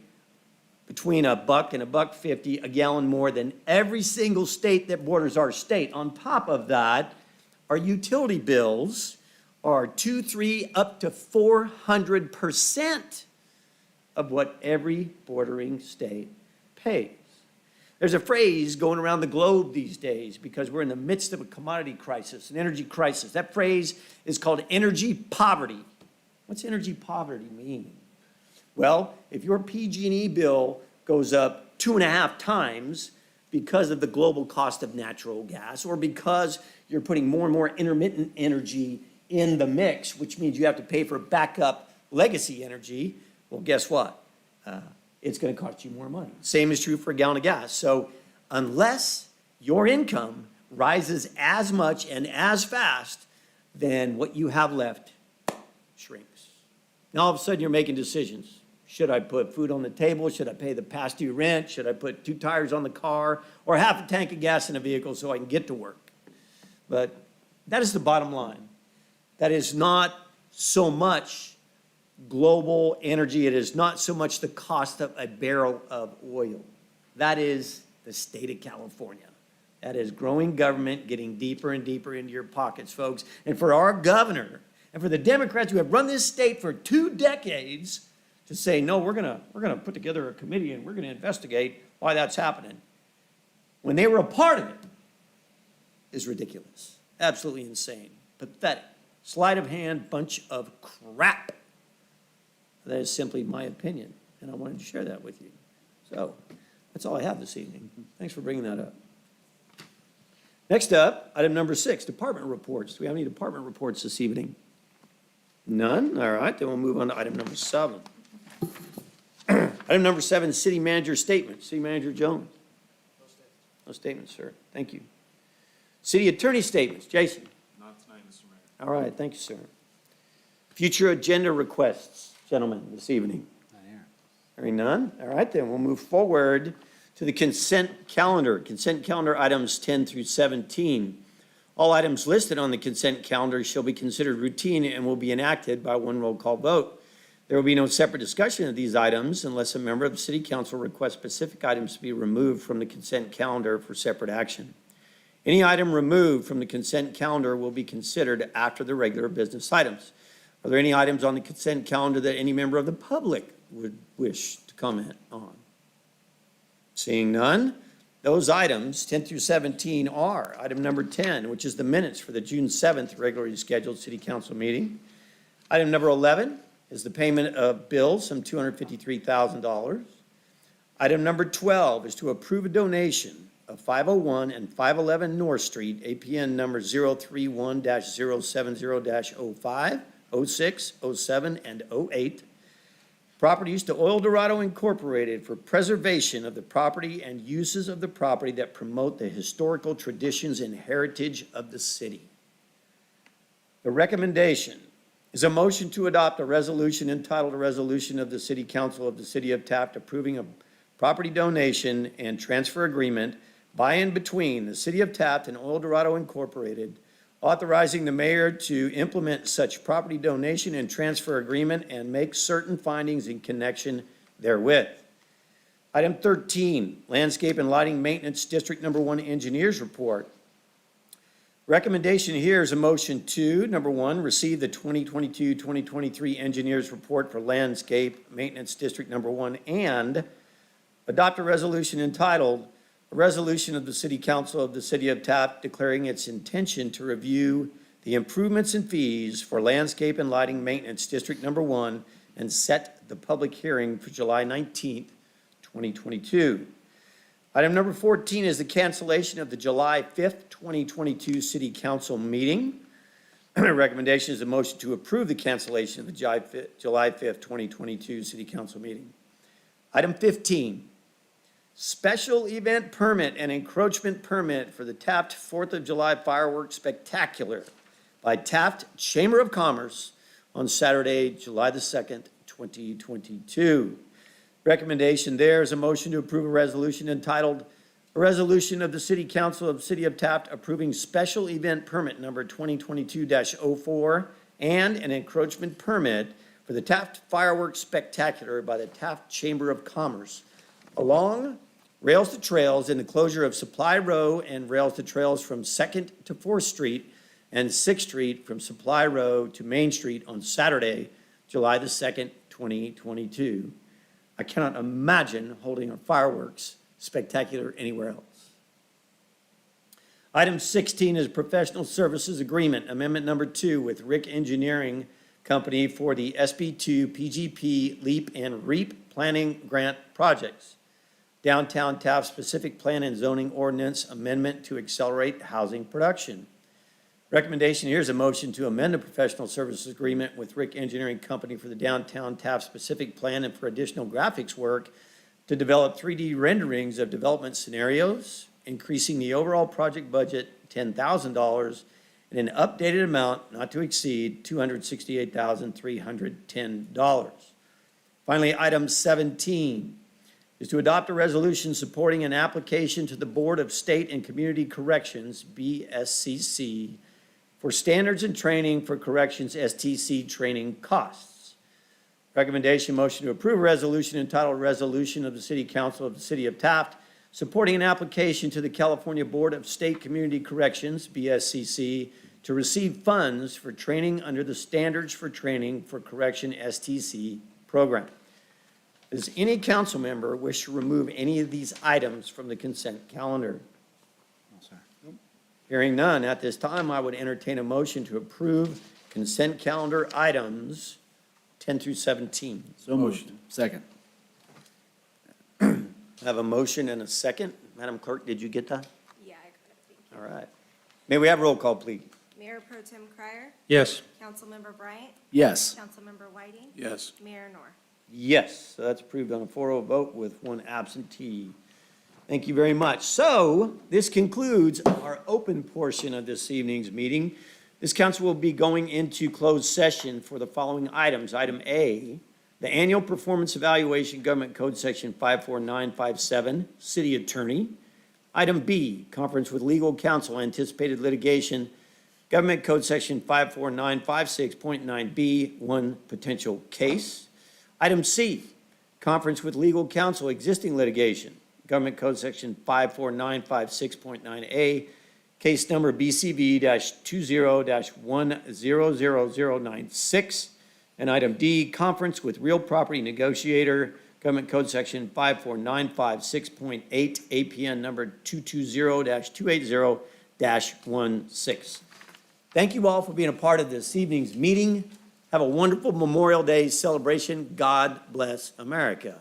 between $1 and $1.50 a gallon more than every single state that borders our state. On top of that, our utility bills are 2, 3, up to 400% of what every bordering state pays. There's a phrase going around the globe these days because we're in the midst of a commodity crisis, an energy crisis. That phrase is called energy poverty. What's energy poverty mean? Well, if your PG&E bill goes up 2.5 times because of the global cost of natural gas, or because you're putting more and more intermittent energy in the mix, which means you have to pay for backup legacy energy, well, guess what? It's going to cost you more money. Same is true for a gallon of gas. So unless your income rises as much and as fast, then what you have left shrinks. Now all of a sudden you're making decisions. Should I put food on the table? Should I pay the past due rent? Should I put 2 tires on the car or half a tank of gas in a vehicle so I can get to work? but that is the bottom line. That is not so much global energy. It is not so much the cost of a barrel of oil. That is the state of California. That is growing government getting deeper and deeper into your pockets, folks. And for our governor and for the Democrats who have run this state for 2 decades to say, no, we're gonna put together a committee and we're gonna investigate why that's happening, when they were a part of it, is ridiculous. Absolutely insane. Pathetic. Sleight of hand bunch of crap. That is simply my opinion, and I wanted to share that with you. So, that's all I have this evening. Thanks for bringing that up. Next up, item number 6, department reports. Do we have any department reports this evening? None? All right, then we'll move on to item number 7. Item number 7, city manager statement. City Manager Jones. No statements, sir. Thank you. City attorney statements. Jason. Not tonight, Mr. Mayor. All right, thank you, sir. Future agenda requests, gentlemen, this evening. Hearing none? All right, then we'll move forward to the consent calendar. Consent calendar items 10 through 17. All items listed on the consent calendar shall be considered routine and will be enacted by one roll call vote. There will be no separate discussion of these items unless a member of the city council requests specific items to be removed from the consent calendar for separate action. Any item removed from the consent calendar will be considered after the regular business items. Are there any items on the consent calendar that any member of the public would wish to comment on? Seeing none, those items, 10 through 17, are item number 10, which is the minutes for the June 7th regularly scheduled city council meeting. Item number 11 is the payment of bills, some $253,000. Item number 12 is to approve a donation of 501 and 511 North Street, APN number 031-070-05, 06, 07, and 08. Properties to Oil Dorado Incorporated for preservation of the property and uses of the property that promote the historical traditions and heritage of the city. The recommendation is a motion to adopt a resolution entitled a resolution of the City Council of the City of Taft approving a property donation and transfer agreement by and between the City of Taft and Oil Dorado Incorporated, authorizing the mayor to implement such property donation and transfer agreement and make certain findings in connection therewith. Item 13, Landscape and Lighting Maintenance District Number 1 Engineers Report. Recommendation here is a motion to, number 1, receive the 2022-2023 Engineers Report for Landscape Maintenance District Number 1 and adopt a resolution entitled a resolution of the City Council of the City of Taft declaring its intention to review the improvements and fees for Landscape and Lighting Maintenance District Number 1 and set the public hearing for July 19th, 2022. Item number 14 is the cancellation of the July 5th, 2022 City Council meeting. Recommendation is a motion to approve the cancellation of the July 5th, 2022 City Council meeting. Item 15. Special event permit and encroachment permit for the Taft 4th of July fireworks spectacular by Taft Chamber of Commerce on Saturday, July the 2nd, 2022. Recommendation there is a motion to approve a resolution entitled a resolution of the City Council of the City of Taft approving special event permit number 2022-04 and an encroachment permit for the Taft fireworks spectacular by the Taft Chamber of Commerce along rails to trails in the closure of Supply Row and rails to trails from 2nd to 4th Street and 6th Street from Supply Row to Main Street on Saturday, July the 2nd, 2022. I cannot imagine holding a fireworks spectacular anywhere else. Item 16 is professional services agreement, amendment number 2 with Rick Engineering Company for the SB2 PGP LEAP and REAP planning grant projects. Downtown Taft specific plan and zoning ordinance amendment to accelerate housing production. Recommendation here is a motion to amend the professional services agreement with Rick Engineering Company for the downtown Taft specific plan and for additional graphics work to develop 3D renderings of development scenarios, increasing the overall project budget $10,000 and an updated amount not to exceed $268,310. Finally, item 17 is to adopt a resolution supporting an application to the Board of State and Community Corrections, BSCC, for standards and training for corrections STC training costs. Recommendation, motion to approve a resolution entitled Resolution of the City Council of the City of Taft supporting an application to the California Board of State Community Corrections, BSCC, to receive funds for training under the Standards for Training for Correction STC program. Does any council member wish to remove any of these items from the consent calendar? Hearing none, at this time, I would entertain a motion to approve consent calendar items 10 through 17. So moved. Second. I have a motion and a second. Madam Clerk, did you get that? Yeah, I got it, thank you. All right. May we have roll call, please? Mayor Pro Tem Crier, Yes. Councilmember Bryant, Yes. Councilmember Whiting, Yes. Mayor Nor. Yes, so that's approved on a 4-0 vote with one absentee. Thank you very much. So this concludes our open portion of this evening's meeting. This council will be going into closed session for the following items. Item A, the annual performance evaluation, Government Code Section 54957, City Attorney. Item B, conference with legal counsel, anticipated litigation, Government Code Section 54956.9B, one potential case. Item C, conference with legal counsel, existing litigation, Government Code Section 54956.9A, case number BCV-20-100096. And item D, conference with real property negotiator, Government Code Section 54956.8, APN number 220-280-16. Thank you all for being a part of this evening's meeting. Have a wonderful Memorial Day celebration. God bless America.